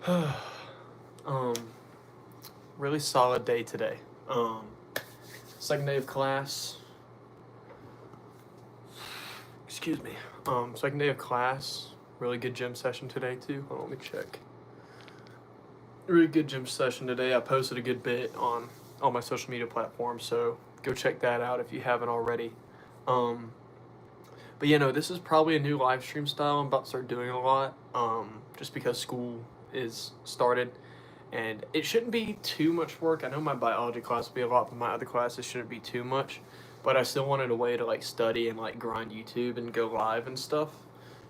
um, really solid day today. Second day of class. Excuse me. Second day of class. Really good gym session today too. Hold on, let me check. Really good gym session today. I posted a good bit on all my social media platforms, so go check that out if you haven't already. But this is probably a new live stream style I'm about to start doing a lot. Just because school is started, and it shouldn't be too much work. I know my biology class will be a lot, but my other classes shouldn't be too much. But I still wanted a way to like study and like grind YouTube and go live and stuff.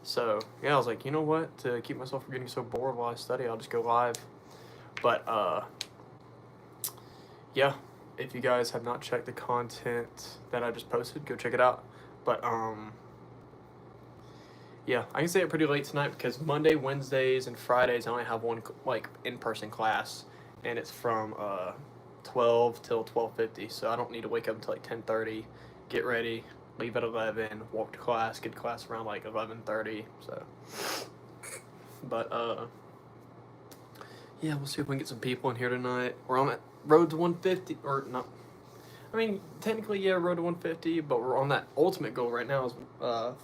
So yeah, I was like, you know what? To keep myself from getting so bored while I study, I'll just go live. But yeah, if you guys have not checked the content that I just posted, go check it out. But yeah, I can stay up pretty late tonight because Monday, Wednesdays, and Fridays I only have one like in-person class, and it's from 12 till 12:50. So I don't need to wake up until like 10:30, get ready, leave at 11, walk to class, get to class around like 11:30. So, but yeah, we'll see if we can get some people in here tonight. We're on that road to 150, or not. I mean, technically, yeah, road to 150, but we're on that ultimate goal right now is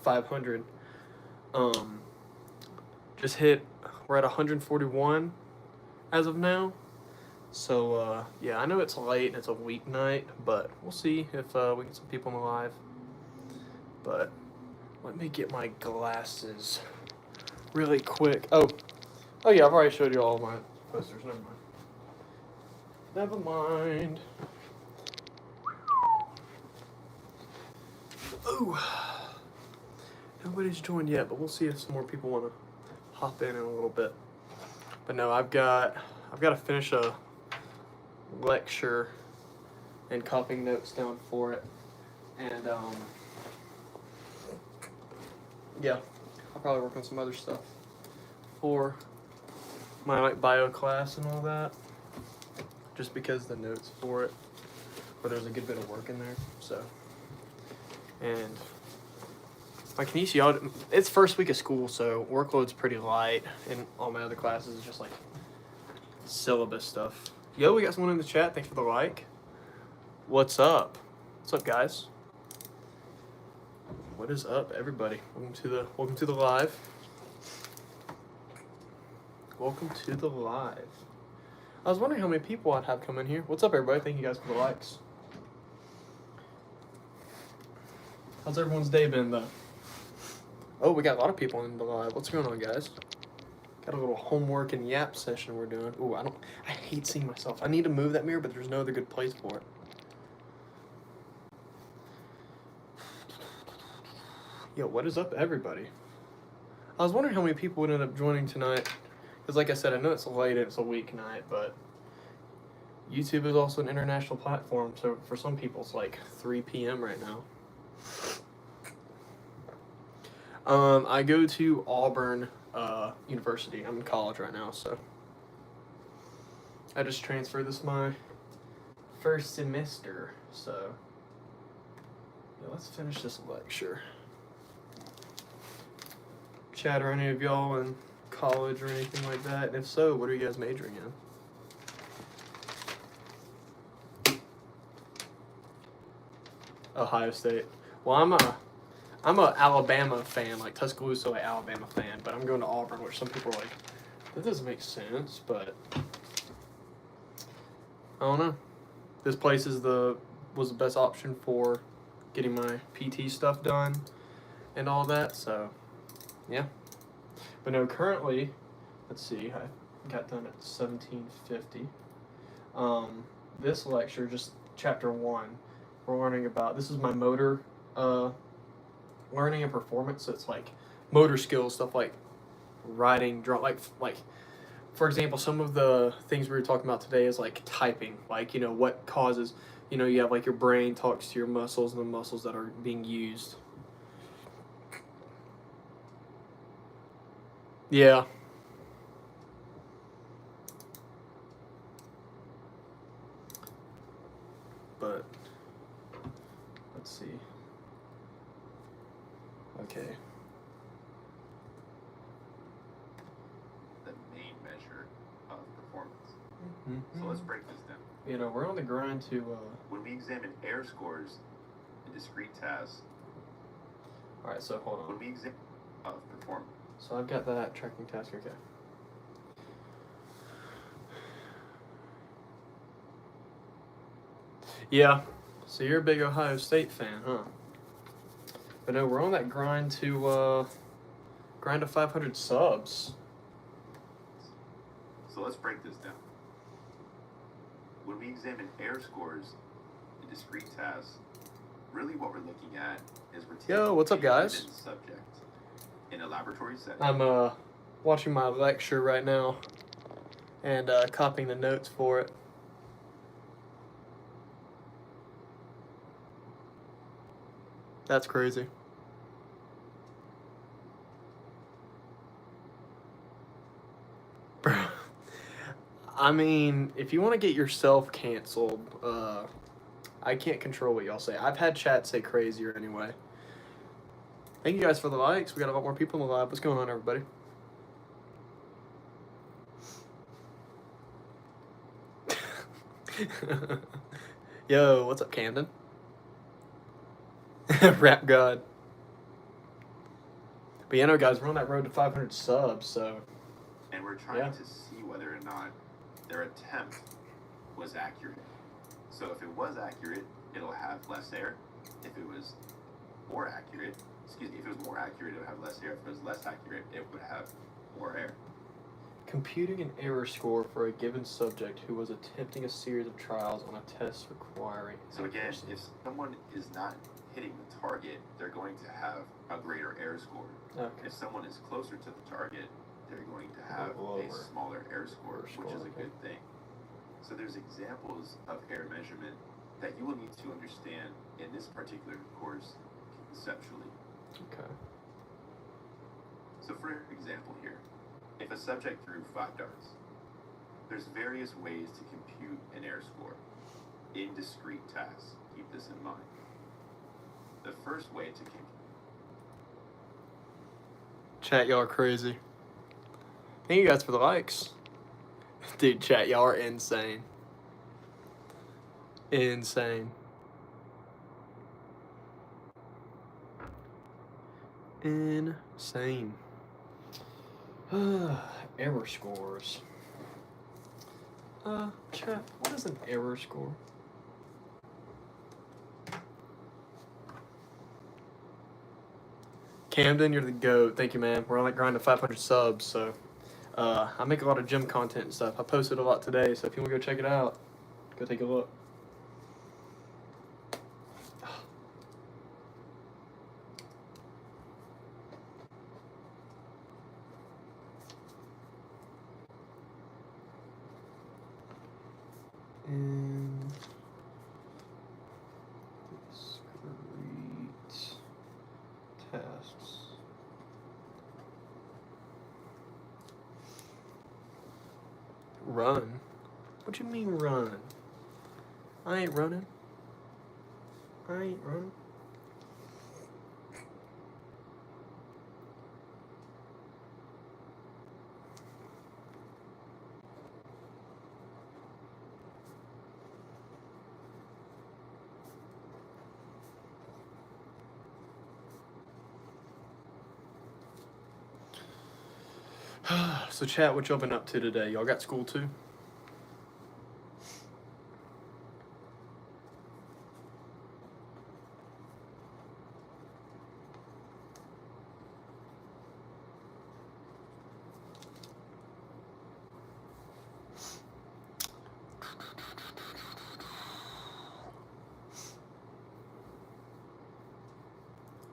500. Um, just hit, we're at 141 as of now. So, yeah, I know it's late and it's a weeknight, but we'll see if we get some people in the live. But let me get my glasses really quick. Oh yeah, I've already showed you all my posters. Never mind. Ooh. Nobody's joined yet, but we'll see if some more people want to hop in a little bit. But no, I've got to finish a lecture and copying notes down for it, and yeah, I'll probably work on some other stuff for my like bio class and all that, just because the notes for it, but there's a good bit of work in there. So, and my kinesiology, it's first week of school, so workload's pretty light, and all my other classes is just like syllabus stuff. Yo, we got someone in the chat. Thanks for the like. What's up? What's up, guys? What is up, everybody? Welcome to the live. Welcome to the live. I was wondering how many people I'd have come in here. What's up, everybody? Thank you guys for the likes. How's everyone's day been, though? Oh, we got a lot of people in the live. What's going on, guys? Got a little homework and yap session we're doing. Ooh, I hate seeing myself. I need to move that mirror, but there's no other good place for it. Yo, what is up, everybody? I was wondering how many people would end up joining tonight. Because like I said, I know it's late and it's a weeknight, but YouTube is also an international platform, so for some people it's like 3 p.m. right now. I go to Auburn University. I'm in college right now, so I just transferred. This is my first semester, so yeah, let's finish this lecture. Chat, are any of y'all in college or anything like that? And if so, what are you guys majoring in? Ohio State. Well, I'm a Alabama fan, like Tuscaloosa, like Alabama fan, but I'm going to Auburn, which some people are like, that doesn't make sense, but I don't know. This place was the best option for getting my PT stuff done and all that, so yeah. But no, currently, let's see, I got done at 17:50. This lecture, just chapter 1, we're learning about, this is my motor learning and performance, so it's like motor skills, stuff like writing, like for example, some of the things we were talking about today is like typing, like, what causes, you have like your brain talks to your muscles and the muscles that are being used. Yeah. But let's see. Okay. The main measure So let's break this down. You know, we're on the grind to. When we examine error scores in discrete tasks, All right, so hold on. when we examine performance. So I've got that tracking task. Okay. Yeah. So you're a big Ohio State fan, huh? But no, we're on that grind to 500 subs. So let's break this down. When we examine error scores in discrete tasks, really what we're looking at is we're taking Yo, what's up, a guys? given subject in a laboratory setting. I'm watching my lecture right now and copying the notes for it. That's crazy. Bro, I mean, if you want to get yourself canceled, I can't control what y'all say. I've had chat say crazier anyway. Thank you guys for the likes. We got a lot more people in the live. What's going on, everybody? Yo, what's up, Camden? Rap God. But you know, guys, we're on that road to 500 subs, so. And we're trying to see whether or not their attempt was accurate. So if it was accurate, it'll have less error. If it was more accurate, if it was more accurate, it would have less error. If it was less accurate, it would have more error. Computing an error score for a given subject who was attempting a series of trials on a test requiring. So again, if someone is not hitting the target, they're going to have a greater error score. Okay. If someone is closer to the target, they're going to have a smaller error score, which is a good thing. So there's examples of error measurement that you will need to understand in this particular course conceptually. Okay. So for example here, if a subject threw 5 darts, there's various ways to compute an error score in discrete tasks. Keep this in mind. The first way to compute. Chat, y'all are crazy. Thank you guys for the likes. Dude, chat, y'all are insane. Insane. Insane. Error scores. Chat, what is an error score? Camden, you're the GOAT. Thank you, man. We're on that grind to 500 subs, so I make a lot of gym content and stuff. I posted a lot today, so if you want to go check it out, go take a look. And discrete tasks. Run? What you mean run? I ain't running. I ain't running. So chat, what y'all been up to today? Y'all got school too?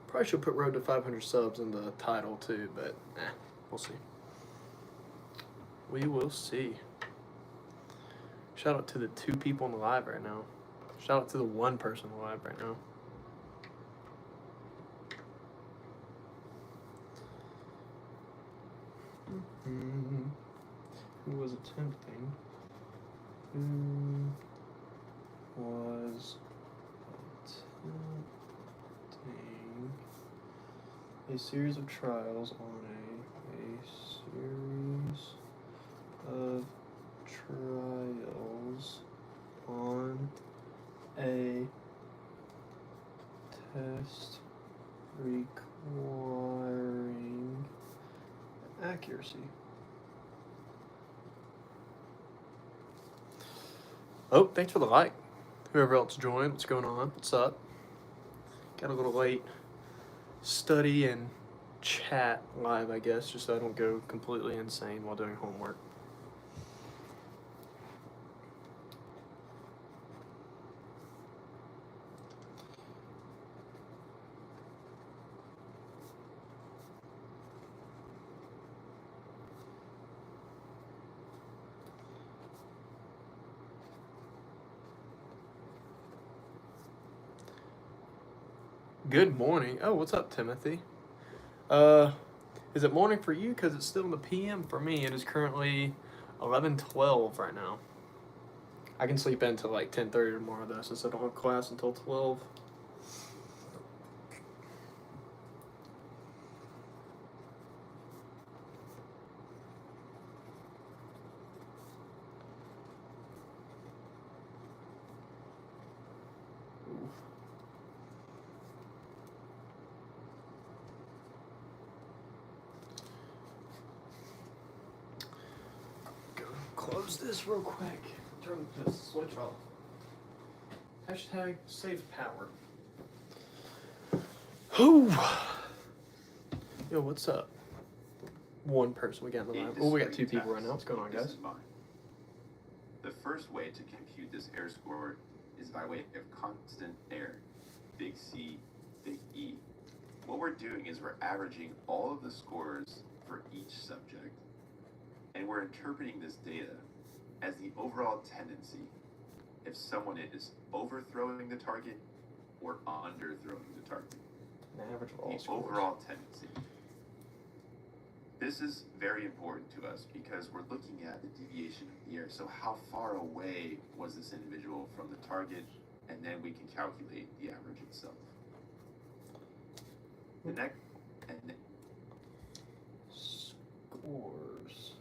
Probably should put Road to 500 subs in the title too, but we'll see. We will see. Shout out to the 2 people in the live right now. Shout out to the 1 person in the live right now. Who was attempting? Who was attempting a series of trials on a series of trials accuracy. Oh, thanks for the like. Whoever else joined, what's going on? What's up? Got a little late. Study and chat live, I guess, just so I don't go completely insane while doing homework. Good morning. Oh, what's up, Timothy? Is it morning for you? Because it's still in the PM for me. It is currently 11:12 right now. I can sleep in until like 10:30 tomorrow, though, since I don't have class until 12. Close this real quick. Turn the switch off. Hashtag save power. Whew. Yo, what's up? One person we got in the live. Oh, we got two people right now. What's going on, guys? The first way to compute this error score is by way of constant error, big C, big E. What we're doing is we're averaging all of the scores for each subject, and we're interpreting this data as the overall tendency if someone is overthrowing the target or underthrowing the target. An average of all the scores. Overall tendency. This is very important to us because we're looking at the deviation of the error. So how far away was this individual from the target, and then we can calculate the average itself. The next scores.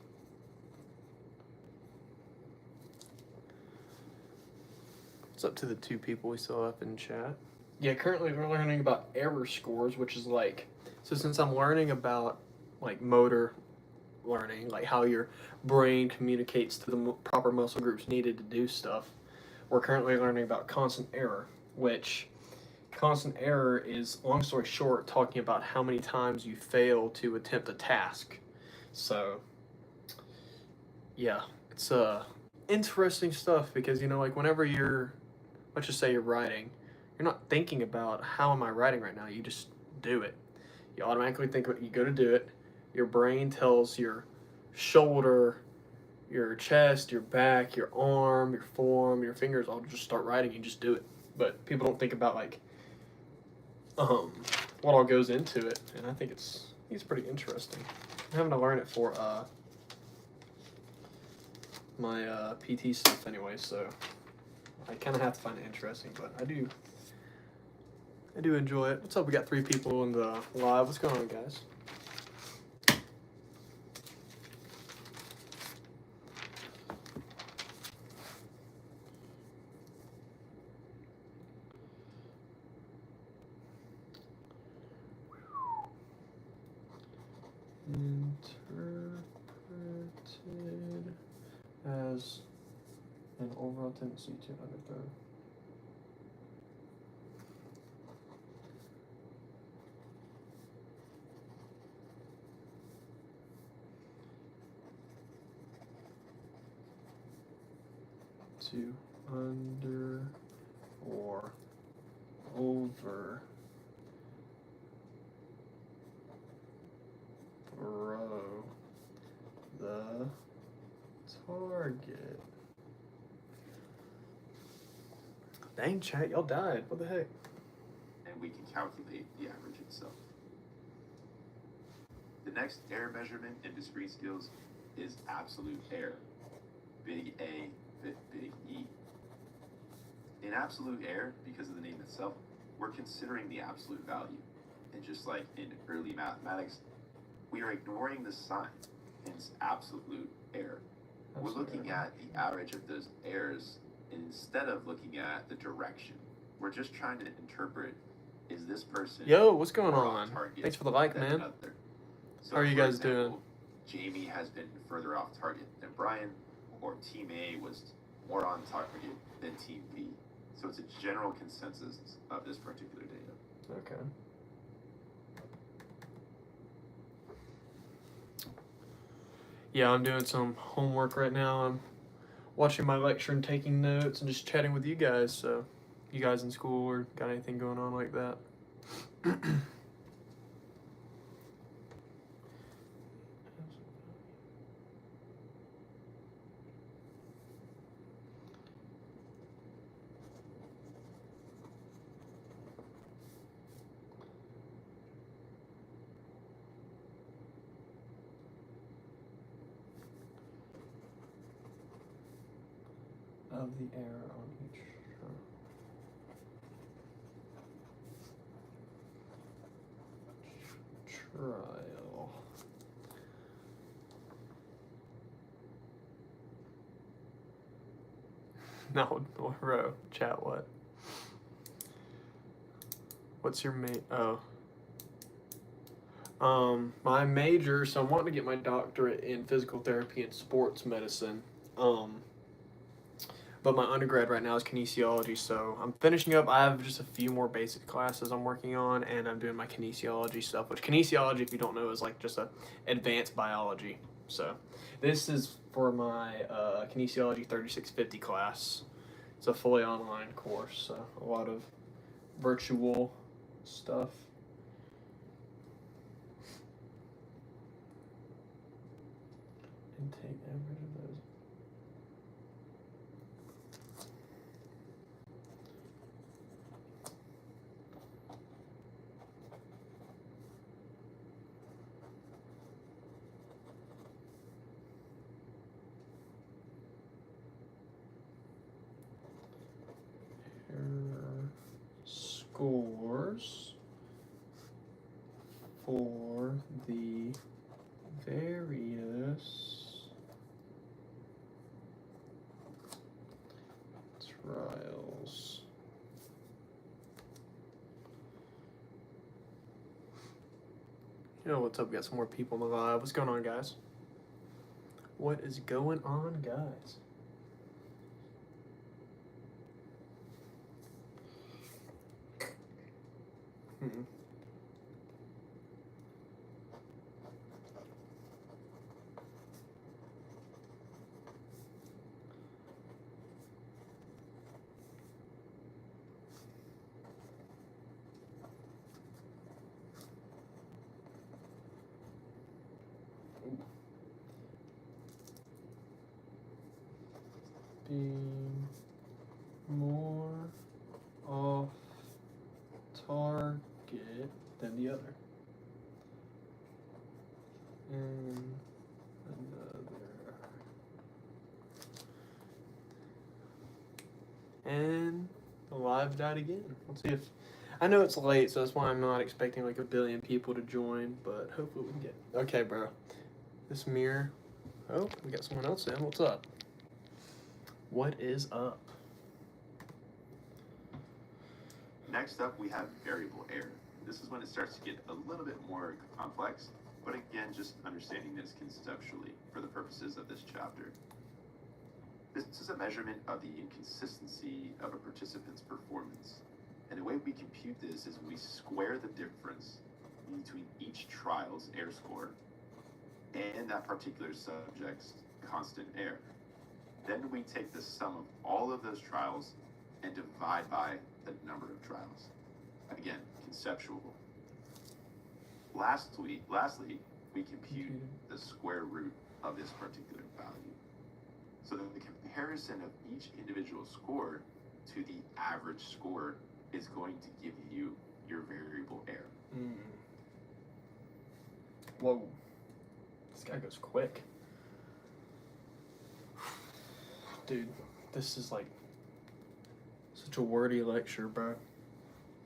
What's up to the two people we saw up in chat? Yeah, currently we're learning about error scores, which is like, so since I'm learning about like motor learning, like how your brain communicates to the proper muscle groups needed to do stuff, we're currently learning about constant error, which constant error is, long story short, talking about how many times you fail to attempt a task. So yeah, it's interesting stuff because, you know, like whenever you're, let's just say you're writing, you're not thinking about how am I writing right now, you just do it. You automatically think you go to do it, your brain tells your shoulder, your chest, your back, your arm, your forearm, your fingers all just start writing, you just do it. But people don't think about like what all goes into it, and I think it's pretty interesting. I'm having to learn it for my PT stuff anyway, so I kind of have to find it interesting, but I do enjoy it. What's up? We got 3 people in the live. What's going on, guys? Interpreted as an overall tendency to underthrow. To under or over throw the target. Dang, chat, y'all died. What the heck? And we can calculate the average itself. The next error measurement in discrete skills is absolute error. Big A, big E. In absolute error, because of the name itself, we're considering the absolute value. And just like in early mathematics, we are ignoring the sign, hence absolute error. We're looking at the average of those errors instead of looking at the direction. We're just trying to interpret, is this person... Yo, what's going on? Thanks for the like, man. So how are you guys doing? Jamie has been further off target than Brian, or Team A was more on target than Team B. So it's a general consensus of this particular data. Okay. Yeah, I'm doing some homework right now. I'm watching my lecture and taking notes and just chatting with you guys. So, you guys in school or got anything going on like that? Of the error on each trial. No, bro. Chat what? What's your my major, so I'm wanting to get my doctorate in physical therapy and sports medicine. But my undergrad right now is kinesiology, so I'm finishing up. I have just a few more basic classes I'm working on, and I'm doing my kinesiology stuff, which kinesiology, if you don't know, is like just a advanced biology. So this is for my kinesiology 3650 class. It's a fully online course, so a lot of virtual stuff. And take average of those. Scores for the various trials. You know what's up? We got some more people in the live. What's going on, guys? What is going on, guys? Being more off target than the other. And another. And the live died again. Let's see if. I know it's late, so that's why I'm not expecting like a billion people to join, but hopefully we can get. Okay, bro. This mirror. Oh, we got someone else in. What's up? What is up? Next up, we have variable error. This is when it starts to get a little bit more complex, but again, just understanding this conceptually for the purposes of this chapter. This is a measurement of the inconsistency of a participant's performance. And the way we compute this is we square the difference between each trial's error score and that particular subject's constant error. Then we take the sum of all of those trials and divide by the number of trials. Again, conceptual. Lastly, we compute the square root of this particular value. So that the comparison of each individual score to the average score is going to give you your variable error. Whoa. This guy goes quick. Dude, this is like such a wordy lecture, bro.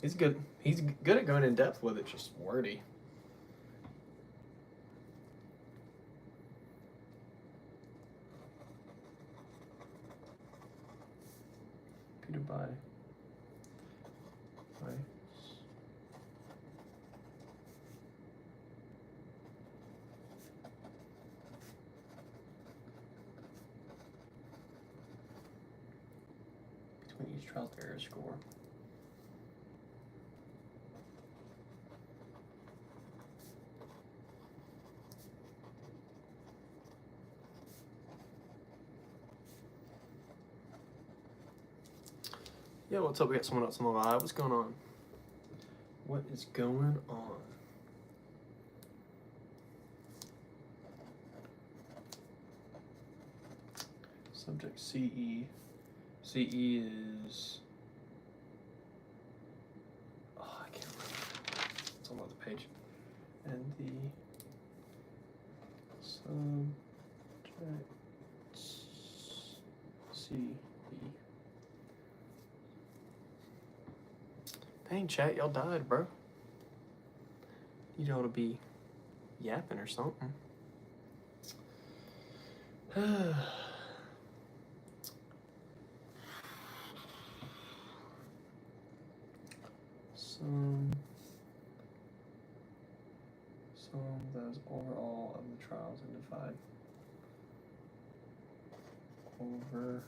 He's good. He's good at going in depth with it, just wordy. Peter by. between each trial's error score. Yeah, what's up? We got someone else on the live. What's going on? What is going on? Subject CE. CE is. Oh, I can't remember. It's on the other page. And the subject CE. Dang, chat, y'all died, bro. You ought to be yapping or something. Some that is overall of the trials and divide over.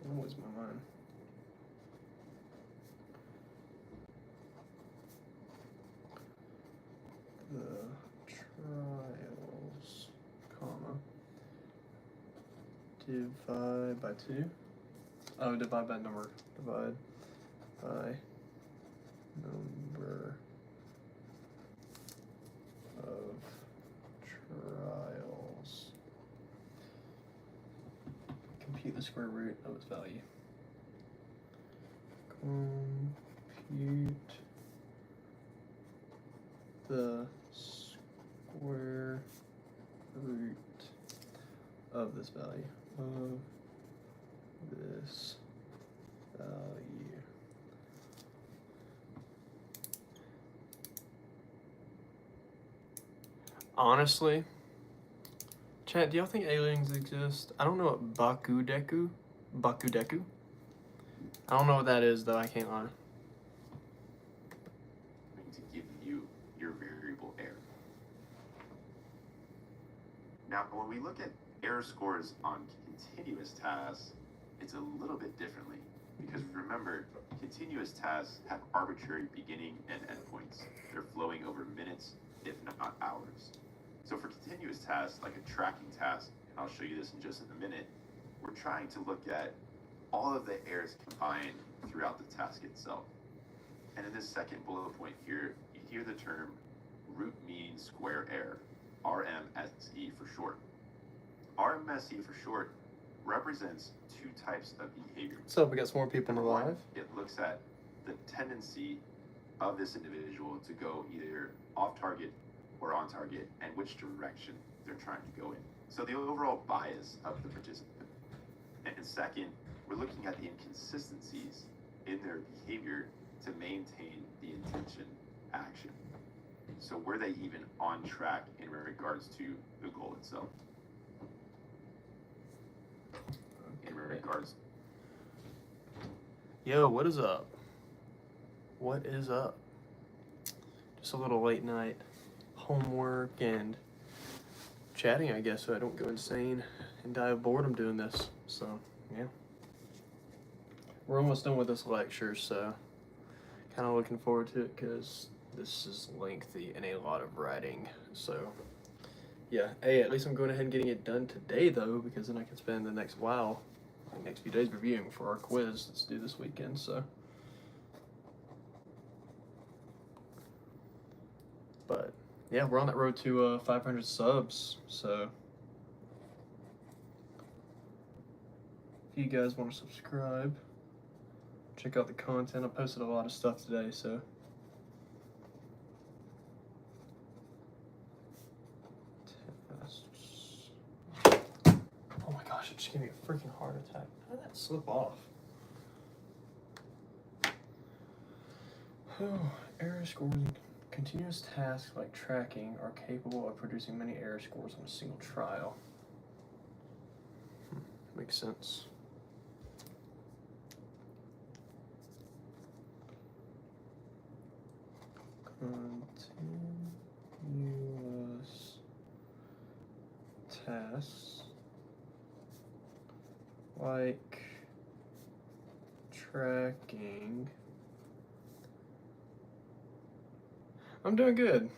Don't lose my mind. The trials, comma, divide by 2. Oh, divide by number. Divide by number of trials. Compute the square root of its value. Compute the square root of this value. Of this value. Honestly, chat, do y'all think aliens exist? I don't know what Bakudeku? I don't know what that is, though, I can't lie. Going to give you your variable error. Now, when we look at error scores on continuous tasks, it's a little bit differently. Because remember, continuous tasks have arbitrary beginning and endpoints. They're flowing over minutes, if not hours. So for continuous tasks, like a tracking task, and I'll show you this in just a minute, we're trying to look at all of the errors combined throughout the task itself. And in this second bullet point here, you hear the term root mean square error, RMSE for short. RMSE for short represents 2 types of behavior. So we got some more people on the live. It looks at the tendency of this individual to go either off target or on target, and which direction they're trying to go in. So the overall bias of the participant. And second, we're looking at the inconsistencies in their behavior to maintain the intention action. So were they even on track in regards to the goal itself? In regards. Yo, what is up? What is up? Just a little late night homework and chatting, I guess, so I don't go insane and die of boredom doing this. So, yeah. We're almost done with this lecture, so kind of looking forward to it because this is lengthy and a lot of writing. So, yeah. Hey, at least I'm going ahead and getting it done today, though, because then I can spend the next next few days reviewing for our quiz that's due this weekend, so. But, yeah, we're on that road to 500 subs, so. If you guys want to subscribe, check out the content. I posted a lot of stuff today, so. Oh my gosh, it just gave me a freaking heart attack. How did that slip off? Error scores in continuous tasks like tracking are capable of producing many error scores on a single trial. Makes sense. Continuous tasks like tracking. I'm doing good.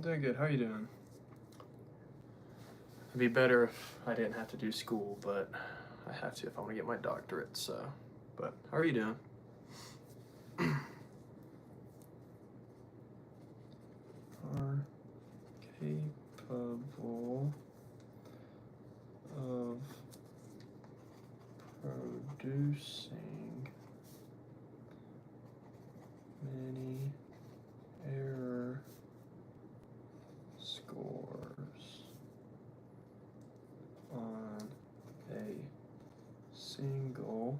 How are you doing? It'd be better if I didn't have to do school, but I have to if I want to get my doctorate, so. But how are you doing? Are capable of producing many error scores on a single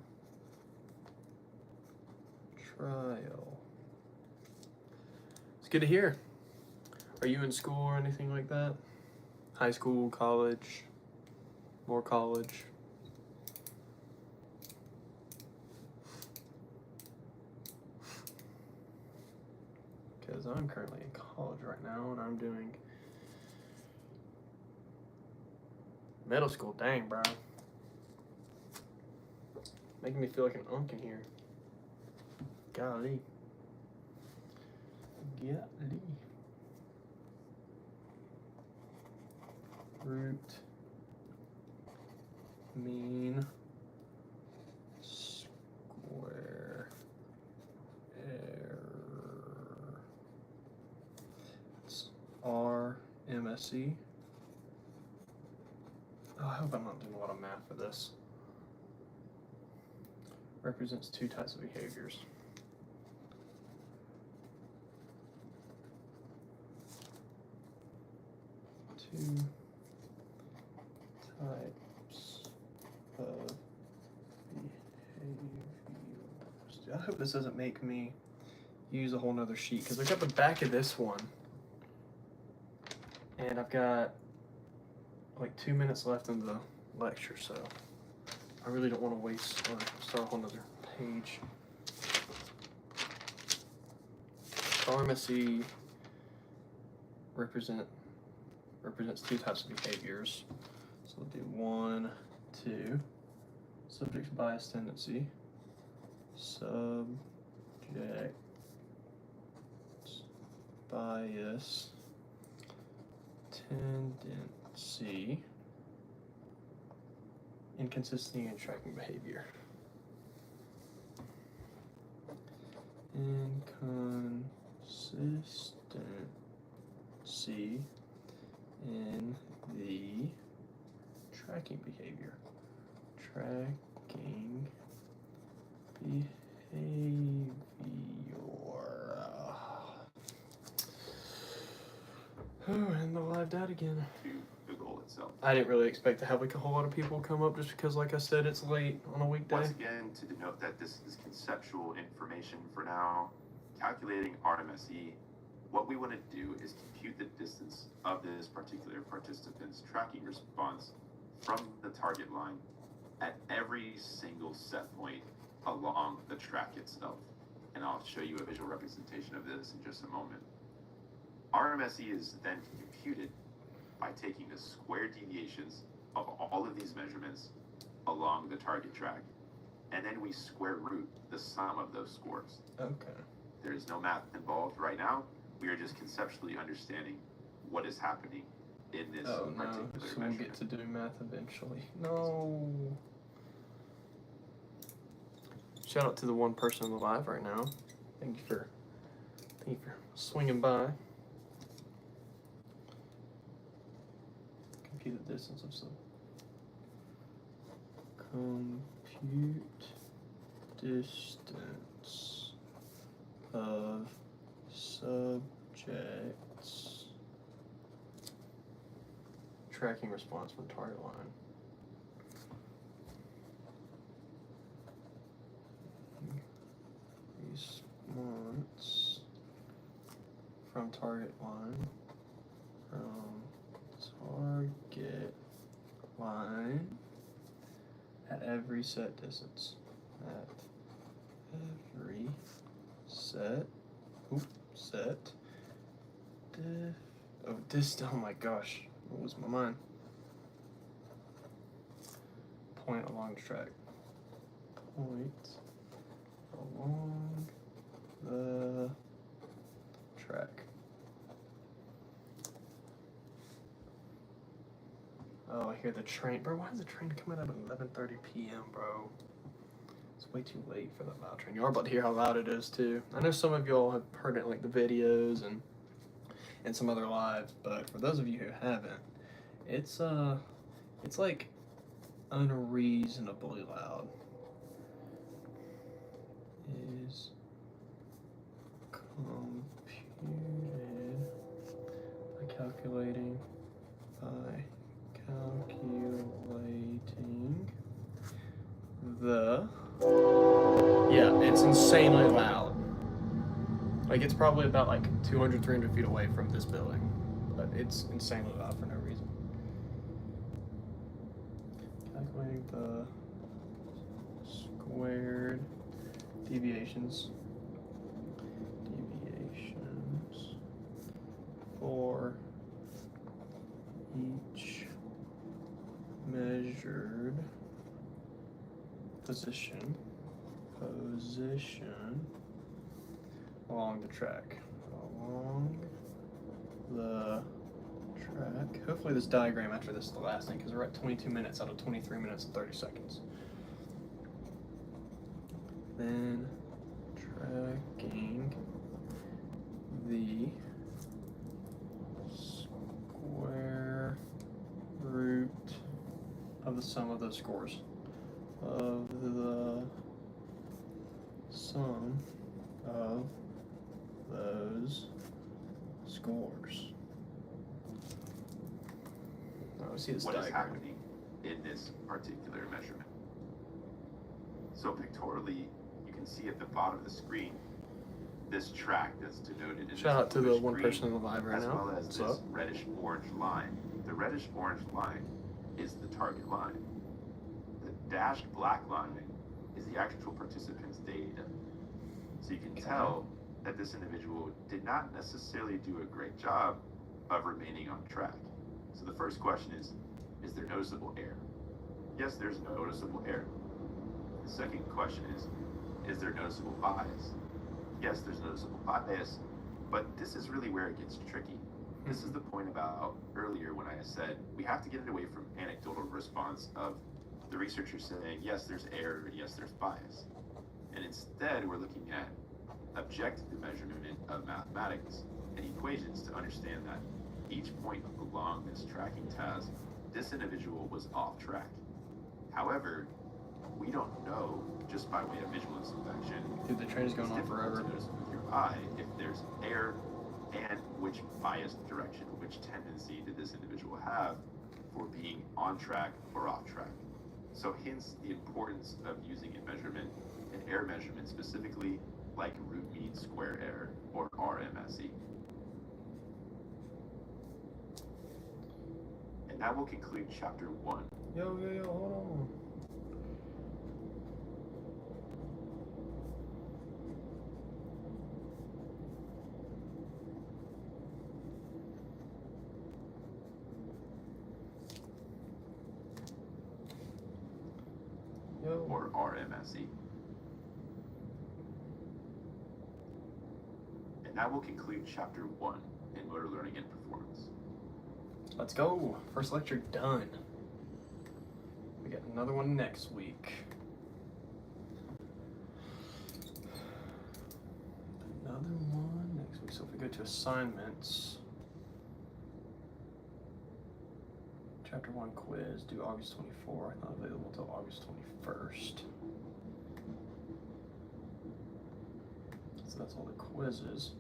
trial. It's good to hear. Are you in school or anything like that? High school, college, more college? Because I'm currently in college right now and I'm doing middle school. Dang, bro. Making me feel like an unk in here. Golly. Root mean square error. It's RMSE. Oh, I hope I'm not doing a lot of math for this. Represents two types of behaviors. Two types of behaviors. I hope this doesn't make me use a whole nother sheet because I've got the back of this one and I've got like 2 minutes left in the lecture, so I really don't want to waste or start a whole nother page. RMSE represents two types of behaviors. So we'll do 1, 2. Subject's bias tendency. Subject bias tendency. Inconsistency in tracking behavior. Inconsistency in the tracking behavior. Tracking behavior. And the live data again. To the goal itself. I didn't really expect to have like a whole lot of people come up just because, like I said, it's late on a weekday. Once again, to denote that this is conceptual information for now, calculating RMSE, what we want to do is compute the distance of this particular participant's tracking response from the target line at every single set point along the track itself. And I'll show you a visual representation of this in just a moment. RMSE is then computed by taking the square deviations of all of these measurements along the target track, and then we square root the sum of those scores. Okay. There is no math involved right now. We are just conceptually understanding what is happening in this particular so we'll measurement. get to do math eventually. No. Shout out to the one person on the live right now. Thank you for swinging by. Compute the distance of some. Compute distance of subjects tracking response from target line. Response from target line. At every set distance. At every set. Oh my gosh. What was my mind? Point along the track. Point along the track. Oh, I hear the train. Bro, why is the train coming up at 11:30 p.m., bro? It's way too late for that loud train. You're about to hear how loud it is, too. I know some of y'all have heard it in, like, the videos and some other lives, but for those of you who haven't, it's like unreasonably loud. Is computed by calculating the, yeah, it's insanely loud. Like, it's probably about like 200, 300 feet away from this building, but it's insanely loud for no reason. Calculating the squared deviations for each measured position along the track. Hopefully this diagram after this is the last thing, because we're at 22 minutes out of 23 minutes and 30 seconds. Then tracking the square root of the sum of those scores. Of the sum of those scores. Oh, see this what is diagram. happening in this particular measurement? So pictorially, you can see at the bottom of the screen this track that's denoted in Shout out to the bluish one green, person in the live right as now. well as this reddish-orange line. The reddish-orange line is the target line. The dashed black line is the actual participant's data. So you can tell that this individual did not necessarily do a great job of remaining on track. So the first question is there noticeable error? Yes, there's noticeable error. The second question is there noticeable bias? Yes, there's noticeable bias, but this is really where it gets tricky. This is the point about earlier when I said we have to get it away from anecdotal response of the researcher saying, yes, there's error, yes, there's bias. And instead, we're looking at objective measurement of mathematics and equations to understand that each point along this tracking task, this individual was off track. However, we don't know just by way of visual inspection. Dude, the train is going on forever. To notice with your eye if there's error and which biased direction, which tendency did this individual have for being on track or off track. So hence the importance of using a measurement, an error measurement specifically, like root mean square error or RMSE. And that will conclude chapter 1. Yo, hold on. Or RMSE. And that will conclude chapter 1 in motor learning and performance. Let's go. First lecture done. We got another one next week. So if we go to assignments, chapter 1 quiz due August 24th, not available until August 21st. So that's all the quizzes.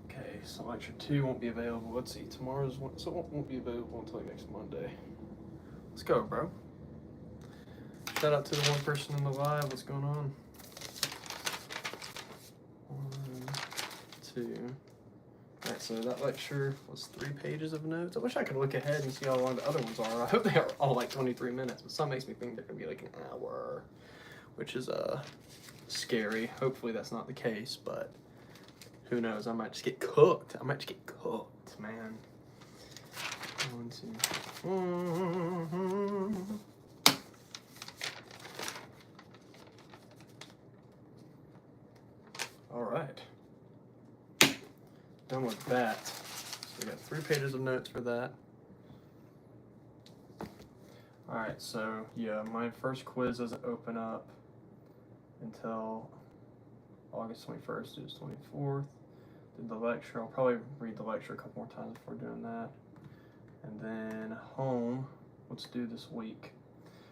Okay, so lecture 2 won't be available. Let's see, tomorrow's one, so it won't be available until next Monday. Let's go, bro. Shout out to the one person in the live. What's going on? 1, 2. Alright, so that lecture was 3 pages of notes. I wish I could look ahead and see how long the other ones are. I hope they are all like 23 minutes, but some makes me think they're gonna be like an hour, which is scary. Hopefully that's not the case, but who knows? I might just get cooked. Man. 1, 2. done with that. So we got 3 pages of notes for that. Alright, so yeah, my first quiz doesn't open up until August 21st to 24th. Did the lecture. I'll probably read the lecture a couple more times before doing that. And then home, let's do this week.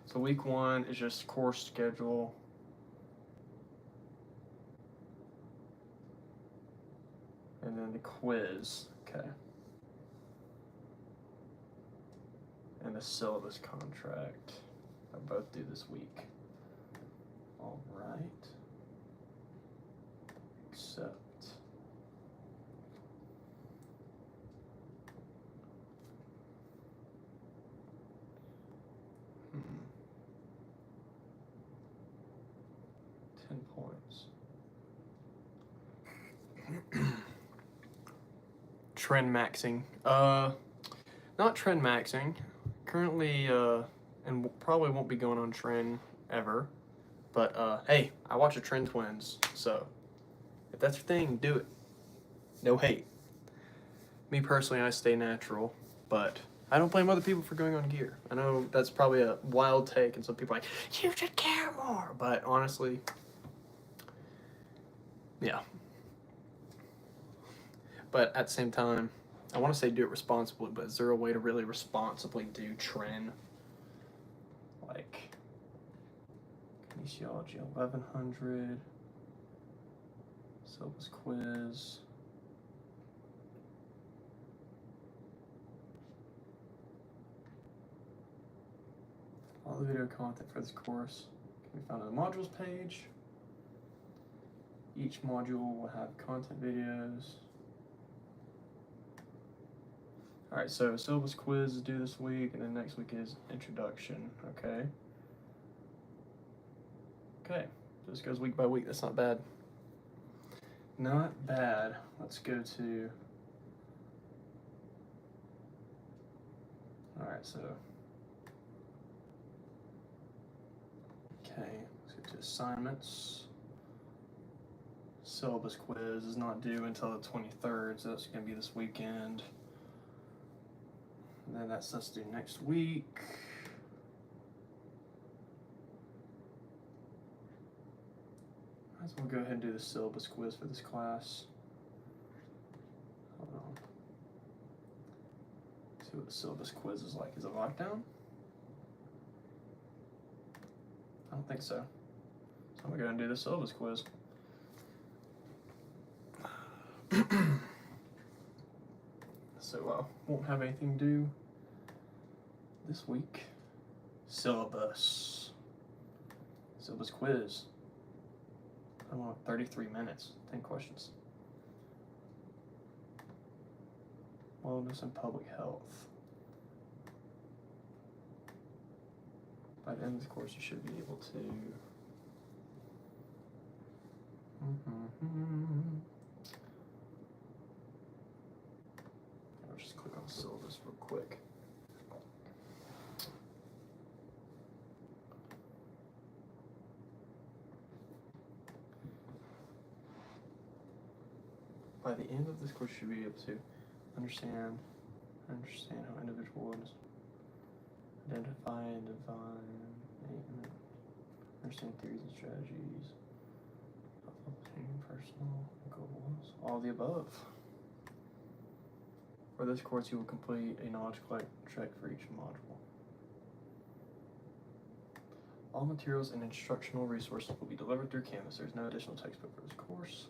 So week 1 is just course schedule. And then the quiz, okay. And the syllabus contract. I'll both do this week. All right. Accept. Hmm. 10 points. Trend maxing. Not trend maxing. Currently, and probably won't be going on trend ever. But hey, I watch a Trend Twins, so if that's your thing, do it. No hate. Me personally, I stay natural, but I don't blame other people for going on gear. I know that's probably a wild take, and some people are like, you should care more. But honestly, yeah. But at the same time, I want to say do it responsibly, but is there a way to really responsibly do trend? Like, kinesiology 1100, syllabus quiz. All the video content for this course can be found on the modules page. Each module will have content videos. Alright, so syllabus quiz is due this week, and then next week is introduction, okay? Okay, this goes week by week, that's not bad. Not bad. Let's go to... Alright, so... Okay, let's go to assignments. Syllabus quiz is not due until the 23rd, so that's going to be this weekend. And then that stuff's due next week. Might as well go ahead and do the syllabus quiz for this class. Hold on. See what the syllabus quiz is like. Is it lockdown? I don't think so. So I'm gonna go ahead and do the syllabus quiz. So won't have anything due this week. Syllabus quiz. I want 33 minutes, 10 questions. Wellness and public health. By the end of the course, you should be able to. I'll just click on syllabus real quick. By the end of this course, you should be able to understand how individuals identify and define, understand theories and strategies, obtaining personal goals, all the above. For this course, you will complete a knowledge check for each module. All materials and instructional resources will be delivered through Canvas. There's no additional textbook for this course.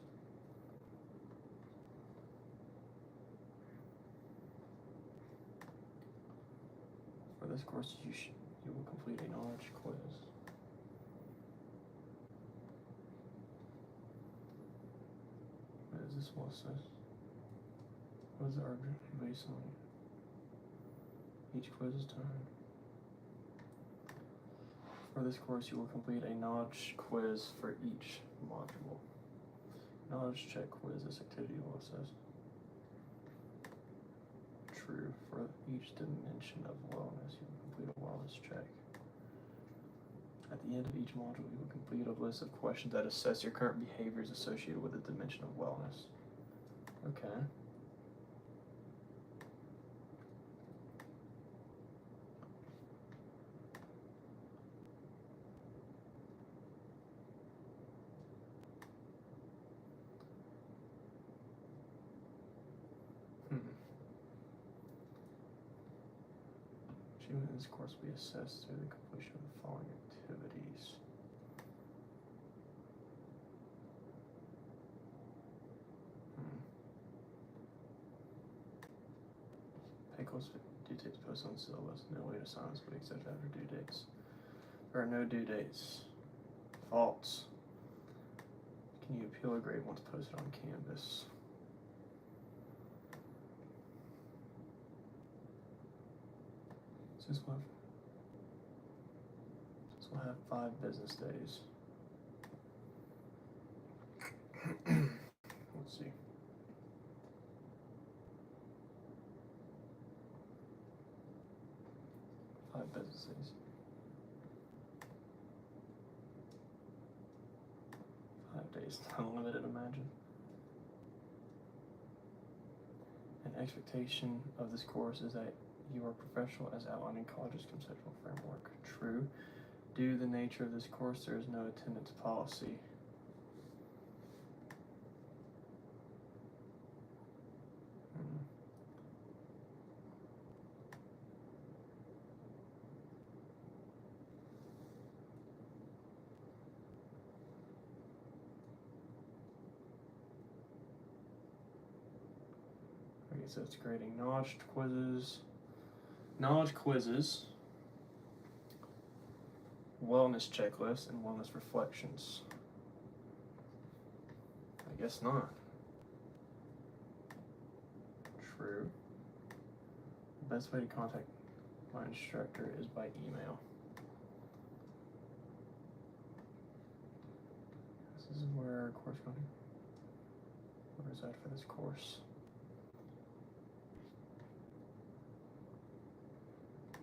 For this course, you will complete a knowledge quiz. What is this? What says? What is the argument based on? Each quiz is timed. For this course, you will complete a knowledge quiz for each module. Knowledge check quiz. This activity will assess. True. For each dimension of wellness, you will complete a wellness check. At the end of each module, you will complete a list of questions that assess your current behaviors associated with the dimension of wellness. Okay. achievement in this course will be assessed through the completion of the following activities. Pay course due dates posted on the syllabus. No way to assign this week except after due dates. There are no due dates. False. Can you appeal a grade once posted on Canvas? Since we'll have 5 business days. Let's see. Five business days. 5 days, unlimited, imagine. An expectation of this course is that you are professional as outlined in college's conceptual framework. True. Due to the nature of this course, there is no attendance policy. Okay, so it's grading knowledge quizzes, wellness checklist, and wellness reflections. I guess not. True. The best way to contact my instructor is by email. This is where course going. Where is that for this course?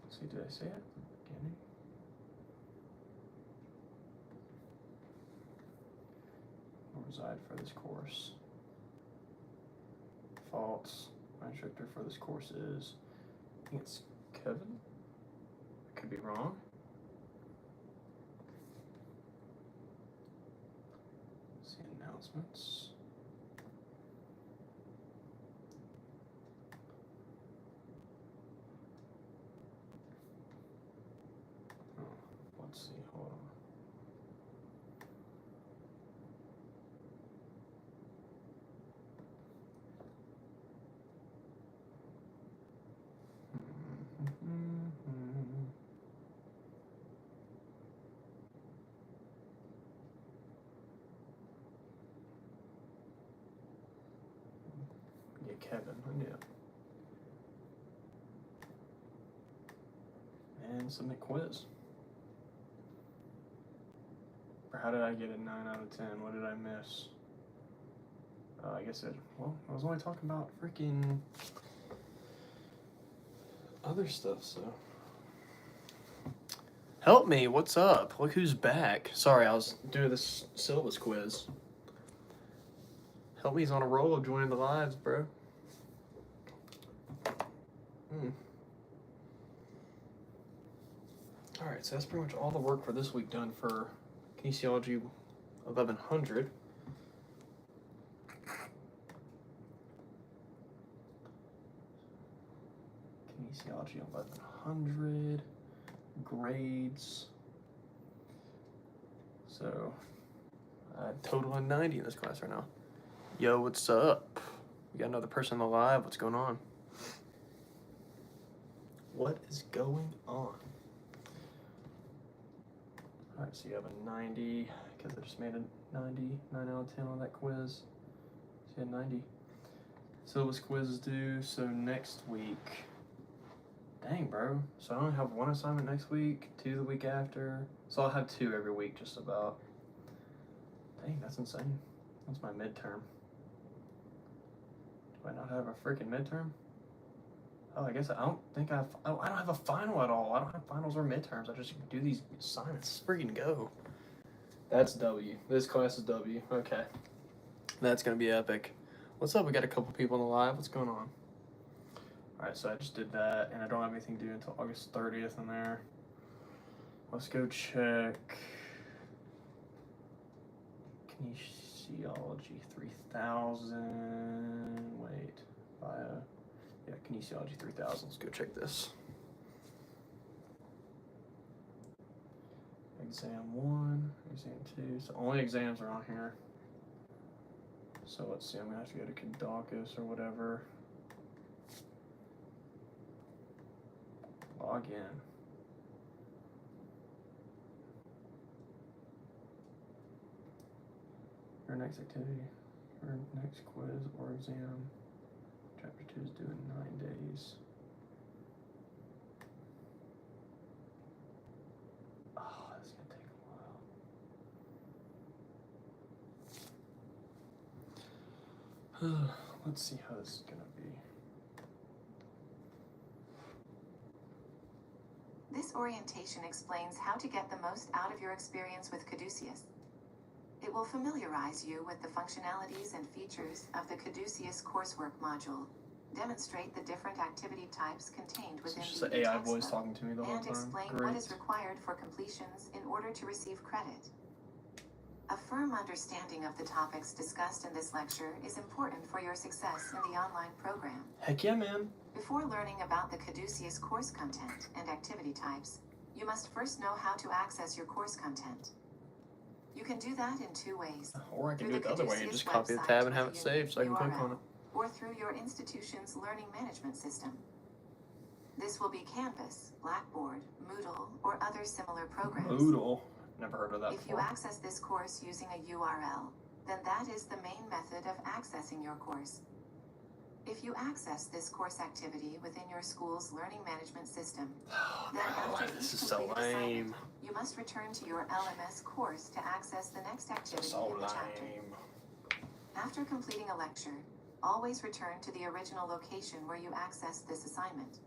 Let's see, did I say it at the beginning? Will reside for this course. False. My instructor for this course is, I think it's Kevin. I could be wrong. Let's see announcements. Oh, let's see, hold on. Yeah, Kevin, I knew. And submit quiz. Or how did I get a 9 out of 10? What did I miss? I guess I was only talking about freaking other stuff, so. Help me, what's up? Look who's back. Sorry, I was doing this syllabus quiz. Help me's on a roll of joining the lives, bro. Alright, so that's pretty much all the work for this week done for Kinesiology 1100. Kinesiology 1100 grades. So total of 90 in this class right now. Yo, what's up? We got another person on the live. What's going on? What is going on? Alright, so you have a 90, because I just made a 90, 9 out of 10 on that quiz. So you had 90. Syllabus quiz is due, so next week. Dang, bro. So I only have 1 assignment next week, 2 the week after. So I'll have 2 every week, just about. Dang, that's insane. That's my midterm. Do I not have a freaking midterm? Oh, I guess I don't have a final at all. I don't have finals or midterms. I just do these assignments. Freaking go. That's W. This class is W. Okay. That's going to be epic. What's up? We got a couple people in the live. What's going on? Alright, so I just did that, and I don't have anything due until August 30th in there. Let's go check Kinesiology 3000. Wait, bio. Yeah, Kinesiology 3000. Let's go check this. Exam 1, exam 2. So only exams are on here. So let's see, I'm gonna have to go to Kadocus or whatever. Log in. Your next activity, or next quiz or exam. Chapter 2 is due in 9 days. Oh, that's gonna take a while. Let's see how this is gonna be. This orientation explains how to get the most out of your experience with Caduceus. It will familiarize you with the functionalities and features of the Caduceus coursework module, demonstrate the different activity types contained This within is just the an AI voice textbook, talking to me the whole and time. explain Great. what is required for completions in order to receive credit. A firm understanding of the topics discussed in this lecture is important for your success in the online program. Heck yeah, man. Before learning about the Caduceus course content and activity types, you must first know how to access your course content. You can do that in 2 ways, Or I can through do it the the other way and Caduceus just copy the website tab and have it with a saved so I can click URL, on it. or through your institution's learning management system. This will be Canvas, Blackboard, Moodle, or other similar programs. Moodle. Never heard of that If you before. access this course using a URL, then that is the main method of accessing your course. If you access this course activity within your school's learning management system, Oh, then bro, after this each is so completed assignment, lame. you must return to your LMS course to access the next activity So in the chapter. lame. After completing a lecture, always return to the original location where you accessed this assignment.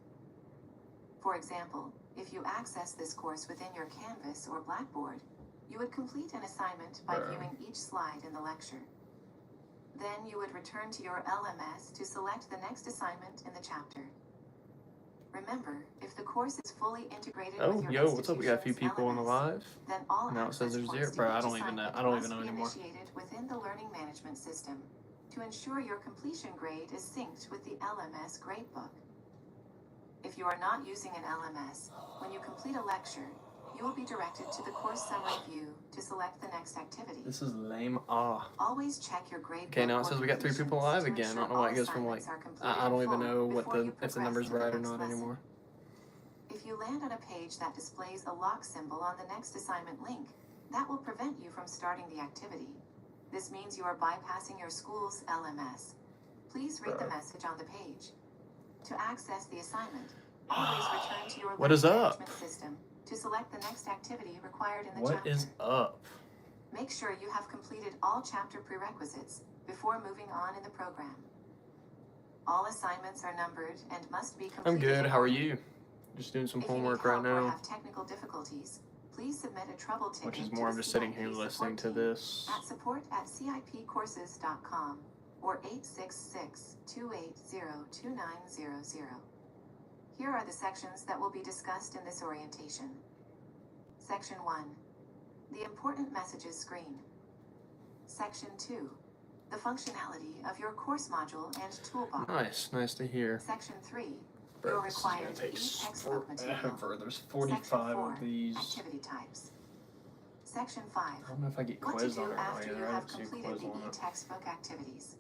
For example, if you access this course within your Canvas or Blackboard, you would complete an assignment by Bro. viewing each slide in the lecture. Then you would return to your LMS to select the next assignment in the chapter. Remember, if the course is fully integrated Oh, with your yo, what's up? We got a few institution's people on the LMS, live. then all Now it says access there's points 0. to Bro, I each don't even know. assignment I don't must even know be anymore. initiated within the learning management system to ensure your completion grade is synced with the LMS gradebook. If you are not using an LMS, when you complete a lecture, you will be directed to the course summary view to select the next activity. This is lame. Ah. Always check your gradebook. Okay, now it or says we got 3 people completions live to again. I ensure don't know why all it goes from like assignments are completed I don't in even full know what before you if the progress number's to the right or next not lesson. anymore. If you land on a page that displays a lock symbol on the next assignment link, that will prevent you from starting the activity. This means you are bypassing your school's LMS. Please read the Bro. message on the page. To access the assignment, always return to your What is learning up? management system to select the next activity required in the What chapter. is up? Make sure you have completed all chapter prerequisites before moving on in the program. All assignments are numbered and must be completed. I'm good. in How are order. you? Just doing some If you need homework right help or now, have technical difficulties, please submit a trouble ticket which is to more the I'm just sitting CIP here support listening to team this. at support@cipcourses.com or 866-280-2900. Here are the sections that will be discussed in this orientation. Section 1. The important messages screen. Section 2. The functionality of your course module and toolbar. Nice to hear. Section 3. Bro, Your this is gonna required take e-textbook material. forever. There's Section 45 4. of these. Activity types. Section 5. I don't know if I get What to quiz do on it after later. you I have don't see a completed quiz the on it. e-textbook activities.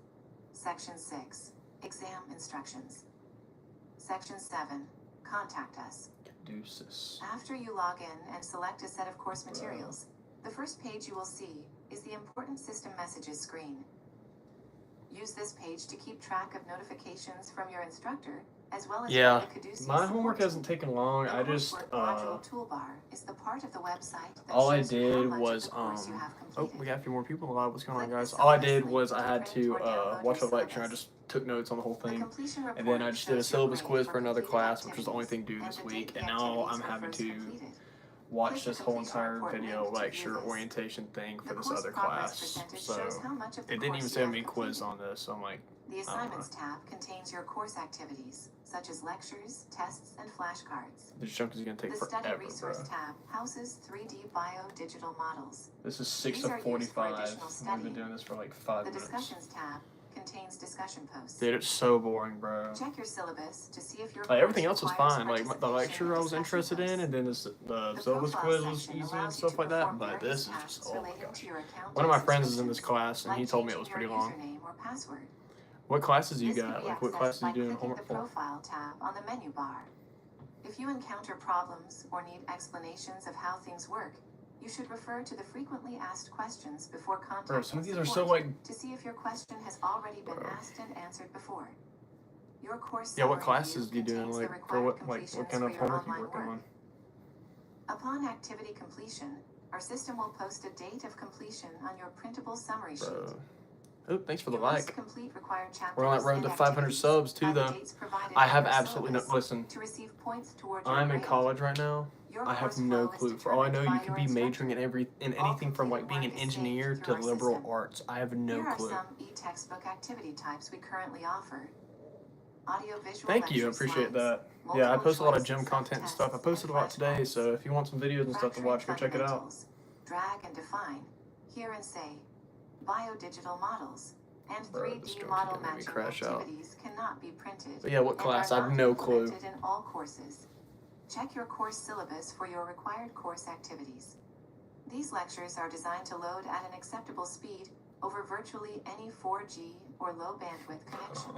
Section 6. Exam instructions. Section 7. Contact us. Caduceus. After you log in and select a set of course materials, the first page you will see is the important system messages screen. Use this page to keep track of notifications from your instructor, as well as Yeah, from the Caduceus my support homework team. hasn't taken long. The I just coursework module toolbar is the part of the website that all I shows you how did much was of the course you have oh, completed. we got a few more people live. What's going on, Click guys? the All I syllabus did link was to I had print to or download watch a your lecture. I syllabus. just took notes on the whole The thing. completion report And then I just did a shows your syllabus grade quiz for for another completed class, which was the only activities thing due and this the week. date And the now activities I'm were having first to completed. watch Click the this whole completion entire report video link to view lecture this. orientation thing for The this course other progress class. percentage So shows how much of the it didn't course even you say have me quiz completed. on this. So I'm like, The Assignments tab contains your course activities, such as lectures, tests, and flashcards. this chunk is gonna take The Study forever, Resource bro. tab houses 3D bio-digital models. This is 6 These of are used for 45. additional I've study. been doing this for like 5 The minutes. Discussions tab contains contains discussion posts. Dude, it's so boring, bro. Check your syllabus to see if your Like, everything course else was requires fine. Like, the participation lecture I was discussion interested in, posts. and then the The syllabus profile quiz was section easy and allows you stuff to like that. perform But various this is just, tasks oh my relating gosh. to your account One of my and friends is in this subscriptions, class, and he like told me it was changing pretty your long. username or password. What classes do you This can got? be Like, what accessed classes by do you doing clicking the homework for? Profile tab on the menu bar. If you encounter problems or need explanations of how things work, you should refer to the frequently asked questions before contacting Bro, some of these are so, support like... to see if your question has already been Bro. asked and answered before. Your course Yeah, what summary classes view do you do? contains the Like, for required what completions kind of for your homework you online working work. on? Upon activity completion, our system will post a date of completion on your printable summary sheet. Bro. Oh, thanks for the You must like. complete required chapters We're on that road and to 500 activities subs, too, by the though. dates provided I in have your absolutely no... syllabus Listen, to receive points toward your I'm in grade. college right now. Your I have course no flow is clue. For all I know, determined you by could your be majoring instructor. in All anything from, like, completed being an work is saved engineer through to our liberal system. arts. I have no Here are clue. some e-textbook activity types we currently offer. Audio-visual Thank you, I lecture appreciate slides, that. Yeah, I multiple post a lot of choice gym content and stuff. I self-tests, posted a lot today, flashcards, so if you want some videos and stuff to fracturing watch, go check it out. fundamentals, drag and define, hear and say, biodigital models, and Bro, 3D this joke model is gonna make me matching crash out. activities cannot be printed. But yeah, what and class? are I have not no clue. implemented in all courses. Check your course syllabus for your required course activities. These lectures are designed to load at an acceptable speed over virtually any 4G or low bandwidth connection.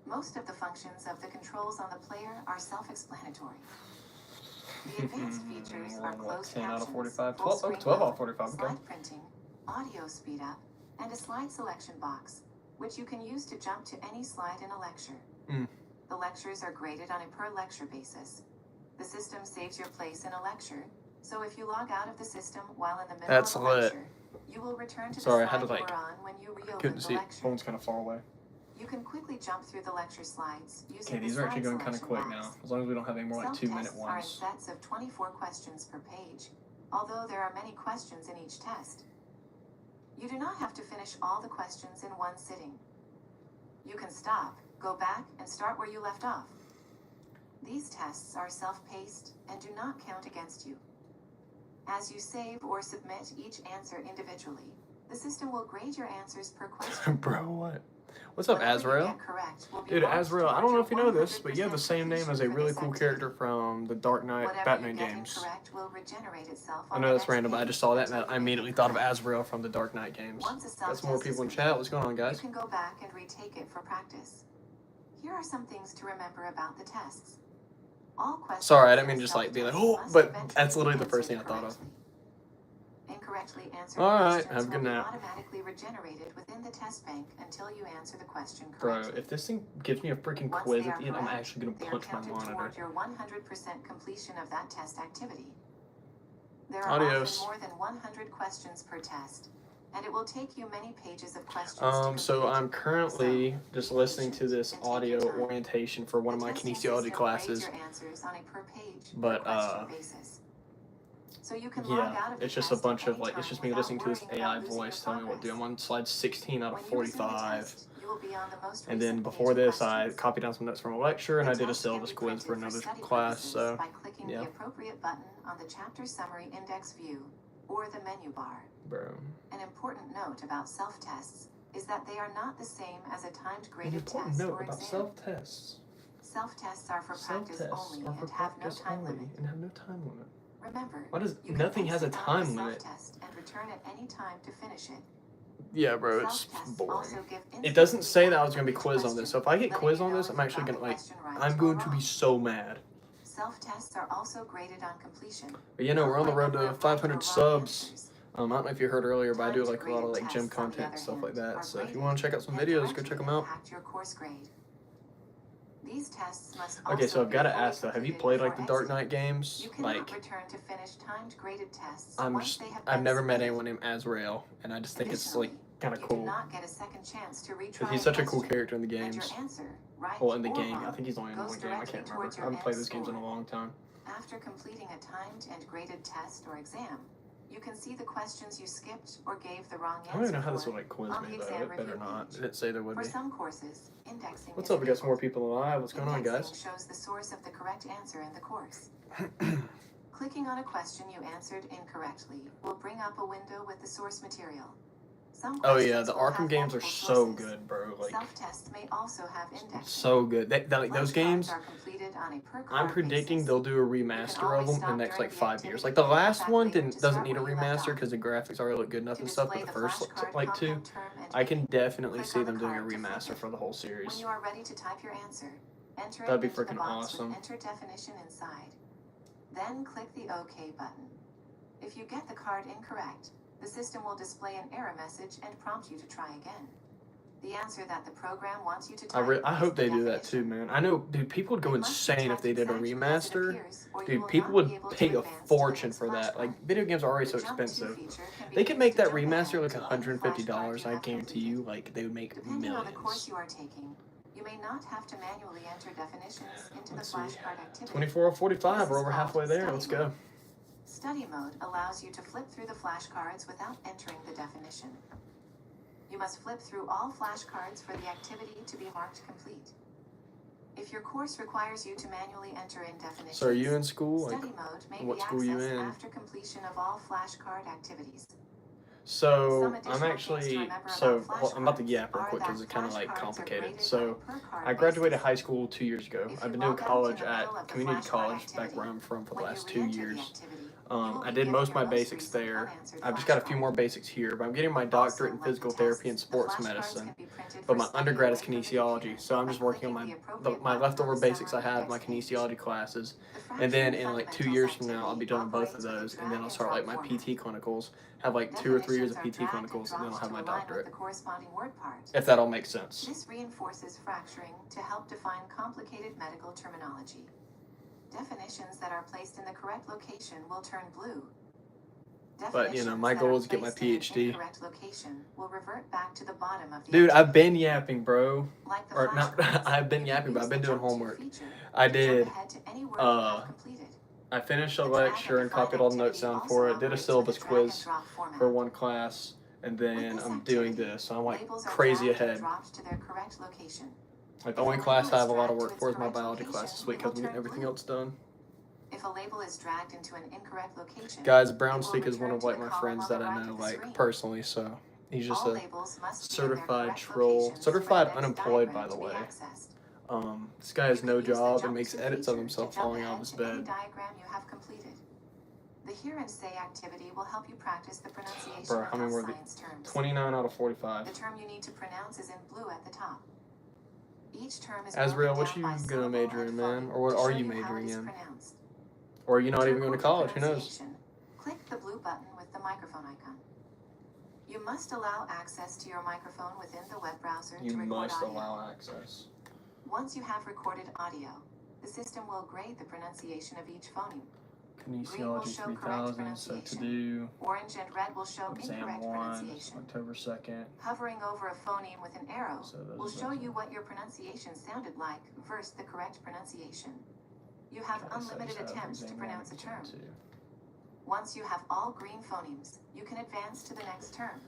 Most of the functions of the controls on the player are self-explanatory. The advanced features are What, closed 10 out of captions, 45? full 12, screen 12 out mode, of 45, okay. slide printing, audio speed up, and a slide selection box, which you can use to jump to any slide in a lecture. Mm. The lectures are graded on a per lecture basis. The system saves your place in a lecture, so if you log out of the system while in the middle That's of a lit. lecture, you will return to Sorry, the I had slide to, you like, were on when you reopened couldn't the see it. lecture. Phone's kind of far away. You can quickly jump through the lecture slides using Okay, the these are actually slide going kind of selection quick now. box. As long as we don't have any more like 2-minute Self-tests are in ones. sets of 24 questions per page, although there are many questions in each test. You do not have to finish all the questions in one sitting. You can stop, go back, and start where you left off. These tests are self-paced and do not count against you. As you save or submit each answer individually, the system will grade your answers per question. Bro, what? What's up, Whatever you Azrael? get correct will be Dude, marked Azrael, I toward don't know your if you know this, but you have the 100% same name as a completion for really this cool activity. character from the Dark Knight Whatever Batman you get games. incorrect will regenerate itself I on know the that's next random, but I page just saw that and until I you immediately get it thought of correct. Azrael from the Dark Knight games. Once a That's more self-test people in is chat. complete, What's going on, guys? you can go back and retake it for practice. Here are some things to remember about the tests. All questions Sorry, I in didn't mean a to just like be like, self-test oh, must but eventually that's be literally the answered first thing I thought of. correctly. Incorrectly answered All right, questions have a good will be nap. automatically regenerated within the test bank until you answer the question Bro, correctly. if this thing gives me a freaking Once quiz they at are the end, I'm correct, actually going to they are punch my counted monitor. toward your 100% completion of that test activity. There are Adios. often more than 100 questions per test, and it will take you many pages of questions to So complete. I'm currently So, just listening to this and take audio your time. orientation for one of The my testing kinesiology system classes. grades your answers on a per page, But, per question basis. So you can log Yeah, out of the it's just a test bunch at of any like, it's time just me without listening to this worrying AI about losing voice your tell me what to do. I'm progress. on slide 16 out of When you resume the 45. test, you will be on the most And then recent before page of this, I questions. copied down some notes from a lecture and The I did a test can syllabus be quiz for printed another study class. purposes So, by clicking yeah. the appropriate button on the chapter summary index view or the menu bar. bro. An important note about self-tests is that they are not the same as a timed An graded important test note or about exam. self-tests. Self-tests are for practice Self-tests only are for and have no practice time only limit. and have no time limit. Remember, Why does you can nothing has a exit out time of the limit? self-test and return at any time to finish it. Yeah, bro, it's Self-tests boring. also give It doesn't instant say that I was feedback going to be on each quizzed on this. So question, if I get letting quizzed you on know this, if I'm you actually got going to the like, question right I'm or going to be wrong. so mad. Self-tests are also graded on completion. But you know, we're on the road to 500 subs. Answers. I don't know if you heard earlier, but I do Timed like a lot of graded like gym tests, on the content and other stuff like hand, that. are So if you graded want to check out some and videos, go check directly them out. impact your course grade. These tests must Okay, so also I've got to be fully ask though, have you completed played like the before Dark Knight exiting. games? You cannot Like, return to finish timed graded tests I'm once just, they have I've been never met submitted. anyone named Azrael, and I just think it's like Additionally, kind of you cool. do not get a second chance to retry Because he's a such a cool question, character in the and your games. answer, right Well, in the or game, I wrong, think he's only in goes one game. I directly can't remember. towards I your haven't played end those games in a score. long time. After completing a timed and graded test or exam, you can see the questions you skipped or gave the wrong I don't even know answer how this for would like quiz on me the though. exam It better review not. page. It didn't say there would For be. some courses, indexing What's is up? We got some more enabled. people alive. What's going on, Indexing guys? shows the source of the correct answer in the course. Clicking on a question you answered incorrectly will bring up a window with the source material. Some Oh questions yeah, the will Arkham have games are multiple so choices. good, bro. Like Self-tests may also have indexing. so good. Like those Flashcards games. are completed on a per I'm card predicting basis. they'll do a You can remaster of always them in stop the next during like the 5 years. activity Like the and come last back one later doesn't to start need a where you left remaster off. because the graphics already look good enough To and stuff. But display the the first flashcard like two, compound term and I can meaning, definitely click see on the them doing a card to flip remaster it. for the whole When series. you are ready to type your answer, enter That'd it be into the freaking box awesome. with enter definition inside. Then click the OK button. If you get the card incorrect, the system will display an error message and prompt you to try again. The answer that the program wants you to type I is hope the they do that too, definition. man. I know, dude, people would go It must be insane if typed they did a exactly as it remaster. appears, or you Dude, will people not be would able to pay a advance to the fortune next for that. flashcard. Like, video games are already The so Jump to expensive. feature can be They could used make to that jump ahead remaster like to any flashcard $150. you I have guarantee completed. you, like they would make Depending on the course millions. you are taking, you may not have to manually enter definitions into the Let's see, flashcard activity. 24 or This 45. is We're over called halfway there. study Let's mode. go. Study mode allows you to flip through the flashcards without entering the definition. You must flip through all flashcards for the activity to be marked complete. If your course requires you to manually enter in definitions, So are you in school? Like, study mode may what be school you accessed in? after completion of all flashcard activities. So Some I'm additional things to actually remember I'm about to flashcards yap real are quick because that it's kind of like flashcards are complicated. graded So on a per card I graduated basis. high school 2 years ago. If I've you been doing log out college in the at middle of the community flashcard college back activity, where I'm from for the when last you 2 re-enter the years. activity, you will I be did given most of your my most basics recent there. unanswered I've just got a few flashcard. more basics here, but I'm getting my Also, doctorate in like the physical therapy and tests, the sports flashcards medicine. can be printed But for my study undergrad is away from the kinesiology, computer so I'm by just working on clicking my the appropriate my button on leftover the basics I summary had in my index page. kinesiology classes. The And then fracturing in like 2 fundamentals years from now, I'll activity be done with both of operates with a those, and drag then I'll and start drop like my format. PT clinicals, have like 2 or 3 years of Definitions PT are dragged and clinicals, and then I'll dropped have to my align with doctorate. the corresponding word part. If that all makes sense. This reinforces fracturing to help define complicated medical terminology. Definitions that are placed in the correct location will turn blue. But, you know, Definitions my that goal are is to get my placed in an PhD. incorrect location will revert back to the bottom of the Dude, I've activity. been yapping, bro. Like the Or not, flashcards, I've been you can yapping, but use I've been the doing jump to homework. feature I to did. jump ahead to any word you Uh, have completed. I finished a The drag lecture and and define copied all the notes activity down also for it, did a operates with syllabus a drag and quiz drop format. for one class, and With then this I'm doing activity, this. So I'm like labels are crazy dragged and ahead. dropped to their correct location. Like the If a only label class I is have a lot of dragged to work its for is my correct biology location, class this week it will because I'm getting turn everything blue. else done. If a label is dragged into an incorrect location, Guys, it Brown will Stick is one return of to like the my column friends on the that I right know of the like screen. personally, so he's just All a labels must be in their certified correct troll. locations for the Certified next unemployed, diagram by the to be way. accessed. This guy has You no can use the job and jump makes to edits of feature himself to jump falling out of ahead his to any bed. diagram you have completed. The Hear and Say activity will help you practice the pronunciation Bro, of how many health were the science terms. 29 out of 45. The term you need to pronounce is in blue at the top. Each term is Azrael, broken what down you by gonna syllable major and in, man? phoneme Or what to are show you you how it majoring is in? pronounced. Or are you not To even going to record the college? Who knows? pronunciation, click the blue button with the microphone icon. You must allow access to your microphone within the web browser You to record must audio. allow access. Once you have recorded audio, the system will grade the pronunciation of each phoneme. Kinesiology show correct 3000, so to do Orange and red will show exam incorrect 1, pronunciation. October 2nd. Hovering over a phoneme with an arrow So those will are show those you ones. what your pronunciation sounded like versus the correct pronunciation. You have Okay, so I just unlimited have attempts to exam pronounce a 1, term. exam 2. Once you have all green phonemes, you can advance to the next term.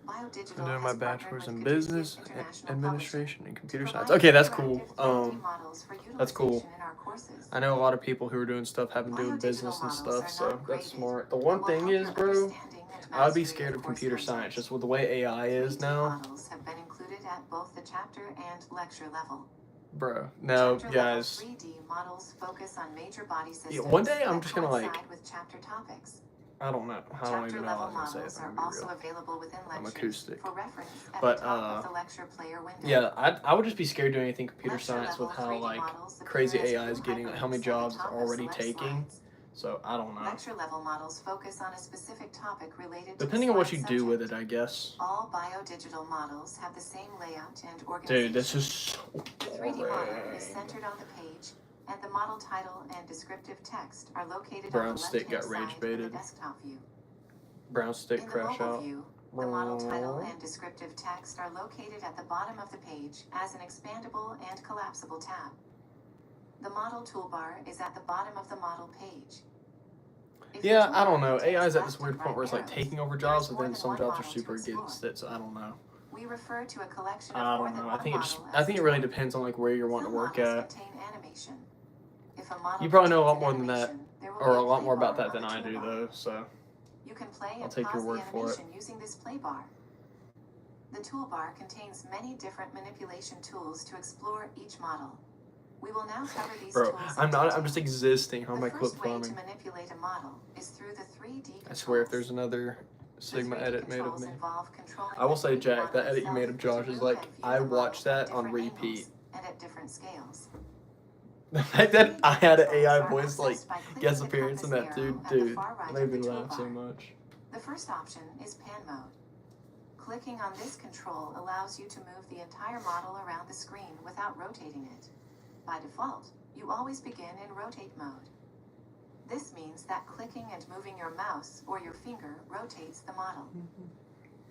BioDigital I'm doing my has partnered bachelor's with in Caduceus business International administration and Publishing computer to science. provide Okay, that's interactive cool. 3D models for That's cool. utilization in our courses. I know a lot of people who are doing stuff having to do with Biodigital business and models stuff, are so not that's graded, smart. The but one will thing help is, your bro, understanding and I would be mastery scared of course computer content. science just with the way AI is 3D now. models have been included at both the chapter and lecture level. Bro, no, Chapter level guys. 3D models focus on major body systems One day I'm that just gonna, like, coincide with chapter topics. I don't know. I don't Chapter even know how I level was going to models say it, if are I'm going to also be real. available within I'm lectures acoustic. for reference at But, the top of the lecture player window. Yeah, I would just be scared doing anything computer Lecture science with level how, 3D like, models appear crazy as AI is blue getting, like, how many hyperlinks at the jobs it's top of already select taking. slides. So, I don't know. Lecture level models focus on a specific topic related Depending to on the what you slide do with subject. it, I guess. All biodigital models have the same layout and organization. Dude, this is so The 3D model boring. is centered on the page, and the model title and descriptive text are located Brown on the Stick left-hand got rage side in the baited. desktop view. Brown Stick In the crash mobile out. view, the model title and descriptive text are located at the bottom of the page as an expandable and collapsible tab. The model toolbar is at the bottom of the model page. If your Yeah, I don't toolbar know. contains AI is at left this weird and point right where it's like arrows, taking over there jobs, is but more then than some one jobs are model to super explore. against it, so I don't know. We refer to a collection I of more don't than know. one I think it just, model I as think a it really tool. depends on like where you're wanting Some to work models at. contain animation. If a model You probably know a lot contains more an than that, animation, there will or be a lot play more about bar that on than the I do toolbar. though, so You can play I'll and take your pause word the for it. animation using this play bar. The toolbar contains many different manipulation tools to explore each model. We will now cover these Bro, tools. I'm in not. detail. I'm just existing on The my clip first way farming. to manipulate a model is through the 3D controls. I swear, if there's another The Sigma 3D edit made of controls me. involve controlling I will the say, 3D Jack, model that edit you made of itself Josh to is move like, and view I the model watched that at on different repeat. angles and at different scales. The fact that I had an 3D AI controls are voice like accessed by clicking guest the appearance in compass that arrow dude, at the dude, far right it made of me the laugh so toolbar. much. The first option is pan mode. Clicking on this control allows you to move the entire model around the screen without rotating it. By default, you always begin in rotate mode. This means that clicking and moving your mouse or your finger rotates the model.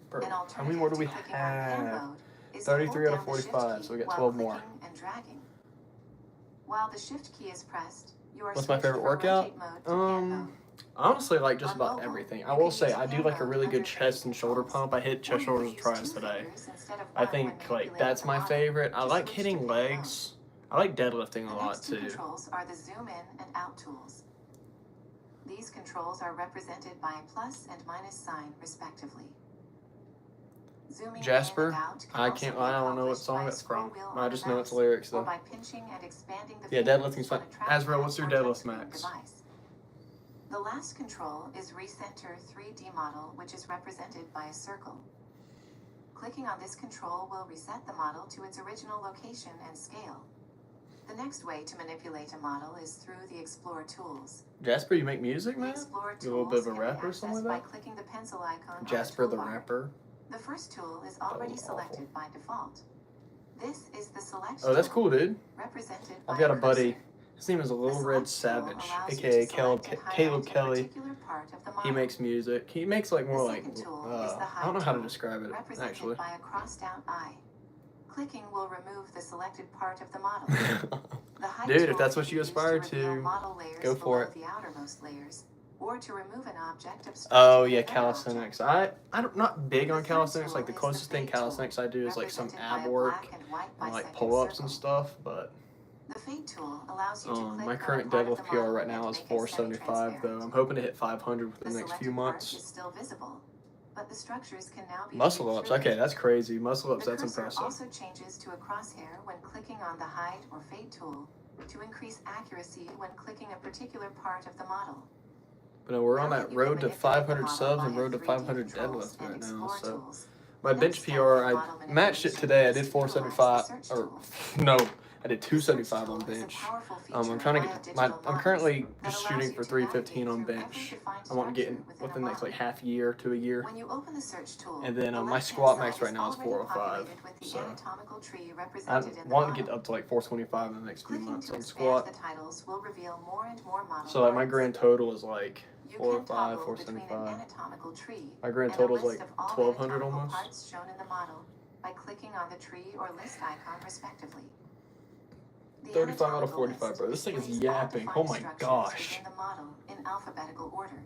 Bro, An how many more do we alternative to clicking on pan have? mode is 33 to out hold of down the Shift 45, key so we got while 12 more. clicking and dragging. While the Shift key is pressed, you are What's my switched favorite from workout? rotate mode to pan mode. I honestly like just On about mobile, everything. I you will can say use I do pan like a mode really under good chest 3D and shoulder controls. pump. I hit Or chest, you shoulders, can use tries 2 today. fingers instead of I 1 when think like manipulating that's the my model. favorite. I To like switch hitting to pan mode. legs. I like deadlifting The a lot next 2 too. controls are the zoom in and out tools. These controls are represented by a plus and minus sign, respectively. Zooming Jasper, in and out can I also can't. be I don't know what accomplished song by a that's scroll from. wheel I on just a know its mouse, lyrics or though. by pinching and expanding the Yeah, fingers deadlifting's fun. on a Azrael, trackpad what's your or deadlift touchscreen max? device. The last control is Recenter 3D Model, which is represented by a circle. Clicking on this control will reset the model to its original location and scale. The next way to manipulate a model is through the Explore tools. Jasper, you make music, The man? Explore You a little bit tools of a can be rapper or something accessed like by that? clicking the pencil icon Jasper on the the toolbar. rapper. The first tool is That already was selected awful. by default. This is the Select Oh, that's tool, cool, dude. represented by I've got a a buddy. cursor. His name is The Little Red Select tool Savage, allows you aka to Caleb, select and highlight Caleb a Kelly. particular part of the He model. makes music. He makes like more The like second tool is the I don't know Hide how to tool, describe it represented actually. by a crossed out eye. Clicking will remove the selected part of the model. The Hide Dude, if tool that's can what be you used aspire reveal to, model layers go for below the outermost layers, or to remove an object obstructing Oh yeah, another object. calisthenics. I'm not big The on third calisthenics. tool Like the is the closest thing Fade tool, calisthenics I do is like some represented by ab a work black and white and like bisected pull-ups circle. and stuff. But The Fade tool allows you to click my on a current part of the deadlift PR model right and now is make it 475 though. semi-transparent. I'm hoping to hit 500 The within the next few selected part months. is still visible, but the structures can now be Muscle viewed ups. through Okay, it. that's crazy. Muscle ups. The That's cursor impressive. also changes to a crosshair when clicking on the Hide or Fade tool to increase accuracy when clicking a particular part of the model. But no, we're Now on that that you road can to manipulate the 500 model subs and via road to 3D 500 controls deadlift and right now. Explore So tools, my the bench next step PR, in I model matched it manipulation today. I is did to utilize the 475 Search or tool. no, I did The Search 275 tool on is a bench. powerful I'm feature trying to via get digital I'm models currently that just allows shooting you for to 315 on navigate through bench. every defined I want to get structure in within within a the next like model. half year to a year. When you open the Search tool, And then the my left-hand squat side max right now is already 405. populated with the So anatomical tree I represented in the want to get model. up to like 425 in the next few Clicking months to on expand squat. the titles will reveal more and more model So like my parts. grand total is like You 405, can toggle between an 475. anatomical tree My grand and a total is list like of all 1200 anatomical almost. parts shown in the model by clicking on the tree or list icon respectively. The 35 out of anatomical 45, list bro. This thing is displays all yapping. defined Oh my structures gosh. within the model in alphabetical order.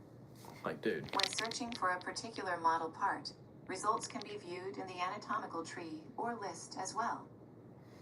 Like, dude. When searching for a particular model part, results can be viewed in the anatomical tree or list as well.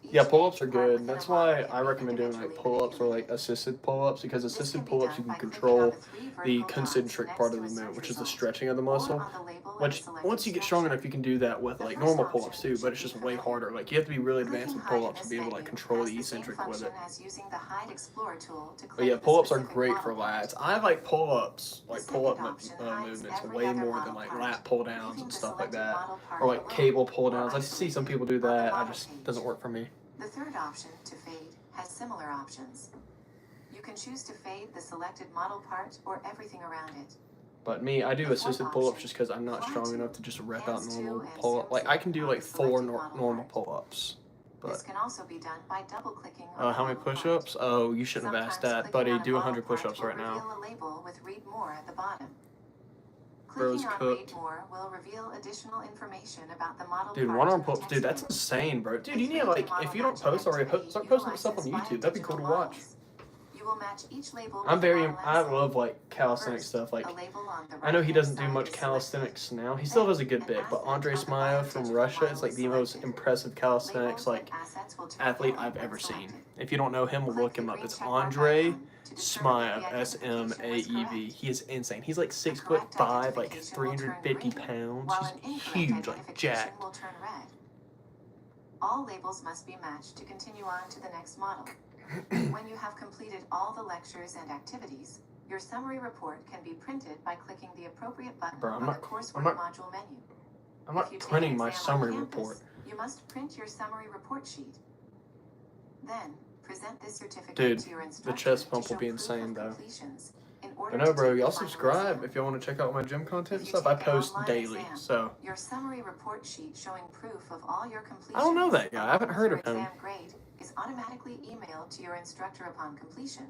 Each Yeah, pull-ups are named part good. within That's a model why can I be recommend doing like individually pull-ups or like manipulated. assisted pull-ups because This assisted can be pull-ups done you can by clicking control on the 3 the vertical dots concentric next part to of a the movement, search which is the result, stretching of the or muscle. on the label of Which a selected once you get strong structure. enough, you can do that with The like first normal option pull-ups too, should but it's be just way familiar. harder. Like you have to be really advanced Clicking with Hide in pull-ups to this be able to menu like control has the the same eccentric with function it. as using the Hide Explorer tool to But click yeah, the pull-ups are specific great model for part. lats. I like pull-ups, The like second pull-up option hides movements every way other more model than like part, lat pull-downs leaving and the stuff like selected that. model part Or like alone cable or pull-downs. I see some people do isolated on the that. I model just page. doesn't work for me. The third option, to fade, has similar options. You can choose to fade the selected model part or everything around it. But me, I do The fourth assisted pull-ups option, just because I'm not fly strong to, enough to just rep out hands to, normal and pull-up. zoom Like I can to do on like the 4 selected model normal part. pull-ups. This But can also be done by double-clicking on the how many model part. push-ups? Oh, you shouldn't have asked Sometimes that, clicking buddy. on a Do model 100 part push-ups will right now. reveal a label with Read More at the bottom. Bro's Clicking on cooked. Read More will reveal additional information about the model Dude, part one arm in the pull-ups, text dude, that's field. insane, bro. Dude, A you need to 3D like, model if you don't matching post already, activity start posting stuff on utilizes YouTube. That'd be cool to digital watch. models. You will match each label I'm with a very, model I asset. love like calisthenic First, stuff. Like, a label on the I know he right-hand doesn't do side much is selected. calisthenics now. He still does a good An bit, but asset Andre on the Smile from biodigital Russia is model like is the most selected. impressive calisthenics Labels like and assets will turn athlete yellow I've when ever seen. selected. If you don't know him, Click look the him up. green It's check mark Andre icon to determine Smaev, if the identification was SMAEV. correct. He is insane. He's like A 6'5", correct like identification will turn 350 green, pounds. while an He's incorrect huge, like identification jacked. will turn red. All labels must be matched to continue on to the next model. When you have completed all the lectures and activities, your summary report can be printed by clicking the appropriate button Bro, on the coursework module menu. I'm If not you take printing an my exam on summary campus, report. you must print your summary report sheet. Then, present this certificate Dude, to your the instructor chest to pump will show be proof insane, of though. completions in order But no, to bro, take the y'all final subscribe exam. if y'all want to check out my gym content and If you stuff. I take an post online daily, exam, so your summary report sheet showing proof of all your completions I don't know that guy. I along haven't with heard your of him. exam grade is automatically emailed to your instructor upon completion.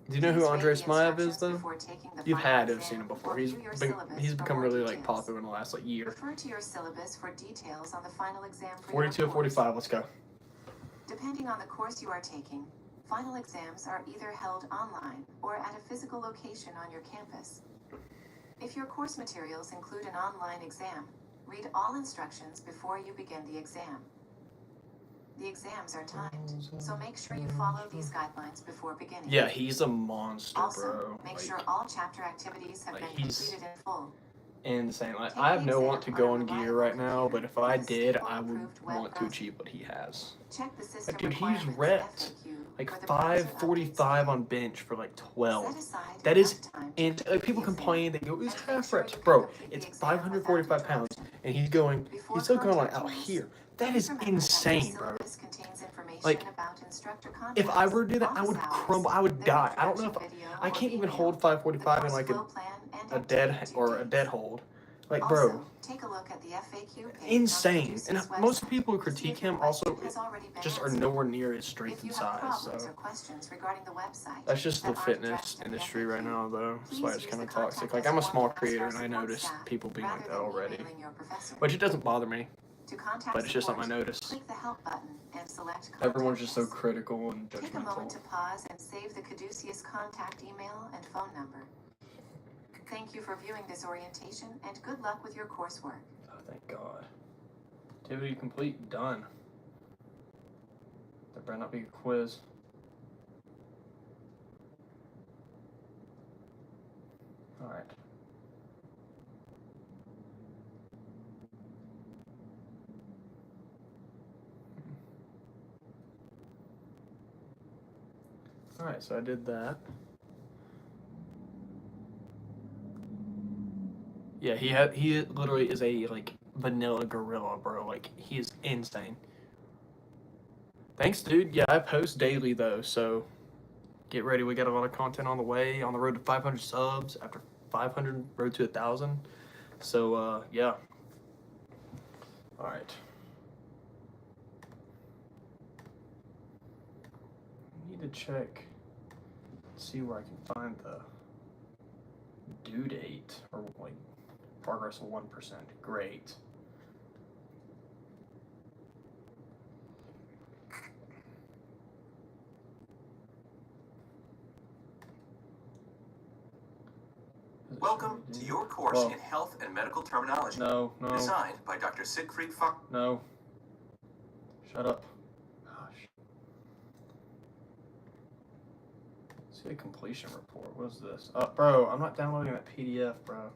Do you know who Please Andrei read the Smaev is, instructions though? before taking the You've final had to have exam seen him before. or He's view your been syllabus he's for become more really like details. popular in the last like year. Refer to your syllabus for details on the final exam for 42 your or course. 45. Let's go. Depending on the course you are taking, final exams are either held online or at a physical location on your campus. If your course materials include an online exam, read all instructions before you begin the exam. The exams are timed, so make sure you follow these guidelines before beginning. Yeah, he's a monster, Also, bro. make Like, sure all chapter activities have like, been he's completed in full. insane. Like, Take I have the no exam want to on go a on gear reliable right now, but computer if I with a did, stable, I would improved web want to browser. achieve what he has. Check the system Like, dude, he's requirements repped FAQ like for the browser 545 update on bench for like 12. Set aside That is, enough time to and complete like, people the exam. complain, they go, it's And make half sure reps. you can Bro, complete the it's exam without 545 pounds, interruption. and he's going, Before he's still going like contacting out us, here. That please is remember that your insane, bro. syllabus contains information Like, about instructor If I contacts, were to do that, I office would hours, crumble. I would their die. I don't know if introduction video I or can't even email, hold the 545 in course like flow plan, and a dead activity due or a dates. dead hold. Like, Also, bro, take a look at the FAQ page insane. on the And Caduceus most website people who to see critique if your him also question has already been just are answered. nowhere near his strength If and you have size. problems So or questions regarding the website that's just the that aren't fitness addressed in the industry right FAQ, now, though. That's please why it's use kind the of toxic. contact Like, us I'm a form small to ask creator, our and I support notice staff people being rather like that than already. emailing your professor. Which it doesn't bother me, To contact but it's just something I support, notice. click the help button and select contact Everyone's just so us. critical and Take a moment judgmental. to pause and save the Caduceus contact email and phone number. Thank you for viewing this orientation and good luck with your coursework. Oh, thank God. Activity complete. Done. There better not be a quiz. Alright. Alright, so I did that. Yeah, he literally is a like vanilla gorilla, bro. Like, he is insane. Thanks, dude. Yeah, I post daily though, so get ready. We got a lot of content on the way, on the road to 500 subs, after 500, road to 1,000. So yeah. All right. I need to check, see where I can find the due date or like progress of 1%. Great. Welcome to your course in Health and Medical Terminology. No. Designed by Dr. Siegfried Fock. No. Shut up. Gosh. See the completion report. What is this? Bro, I'm not downloading that PDF, bro.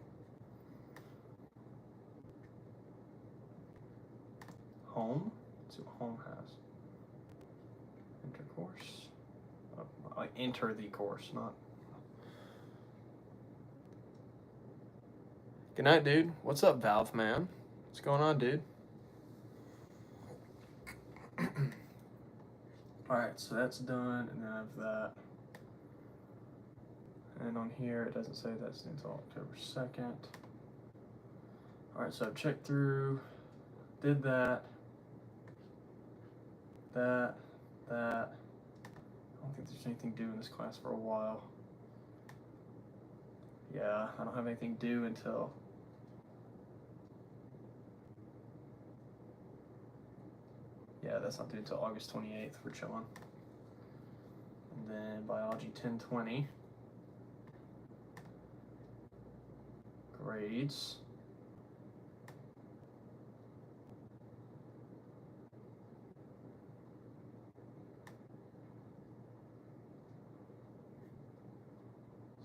Home? Let's see what home has. Enter course. Like, enter the course, not. Good night, dude. What's up, Valve man? What's going on, dude? Alright, so that's done, and then I have that. And on here, it doesn't say that's until October 2nd. Alright, so I've checked through, did that. That. I don't think there's anything due in this class for a while. Yeah, I don't have anything due until that's not due until August 28th. We're chilling. And then biology 1020. Grades.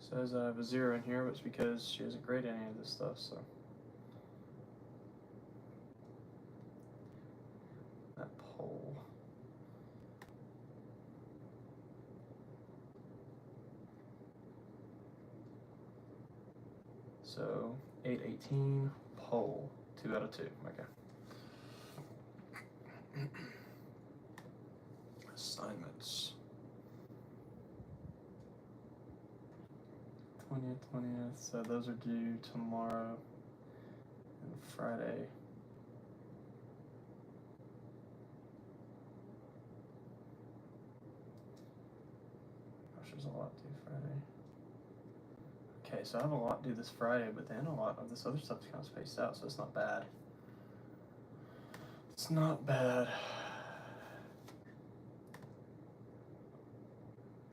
Says I have a 0 in here, but it's because she hasn't graded any of this stuff, so. That poll. So 818 poll 2 out of 2. Okay. Assignments. 20th. So those are due tomorrow and Friday. Gosh, there's a lot due Friday. Okay, so I have a lot due this Friday, but then a lot of this other stuff's kind of spaced out, so it's not bad. It's not bad.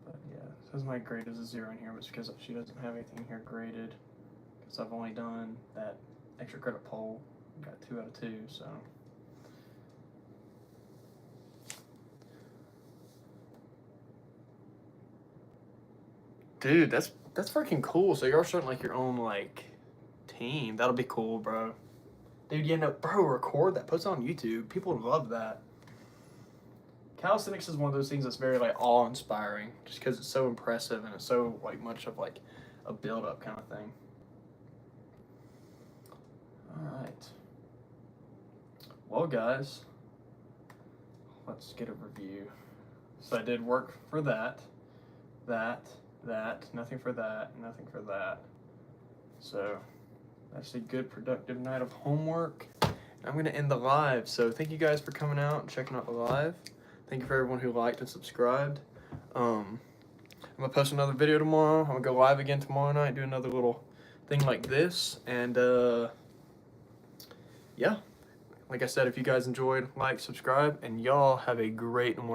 But yeah, it says my grade is a 0 in here, but it's because she doesn't have anything here graded. Because I've only done that extra credit poll. Got 2 out of 2, so. Dude, that's freaking cool. So you're starting like your own like team. That'll be cool, bro. Dude, yeah, no, bro, record that. Post it on YouTube. People would love that. Calisthenics is one of those things that's very like awe-inspiring, just because it's so impressive and it's so like much of like a build-up kind of thing. All right. Well, guys, let's get a review. So I did work for that, nothing for that, nothing for that. So that's a good productive night of homework. I'm going to end the live. So thank you guys for coming out and checking out the live. Thank you for everyone who liked and subscribed. I'm going to post another video tomorrow. I'm going to go live again tomorrow night, do another little thing like this. And yeah, like I said, if you guys enjoyed, like, subscribe, and y'all have a great morning.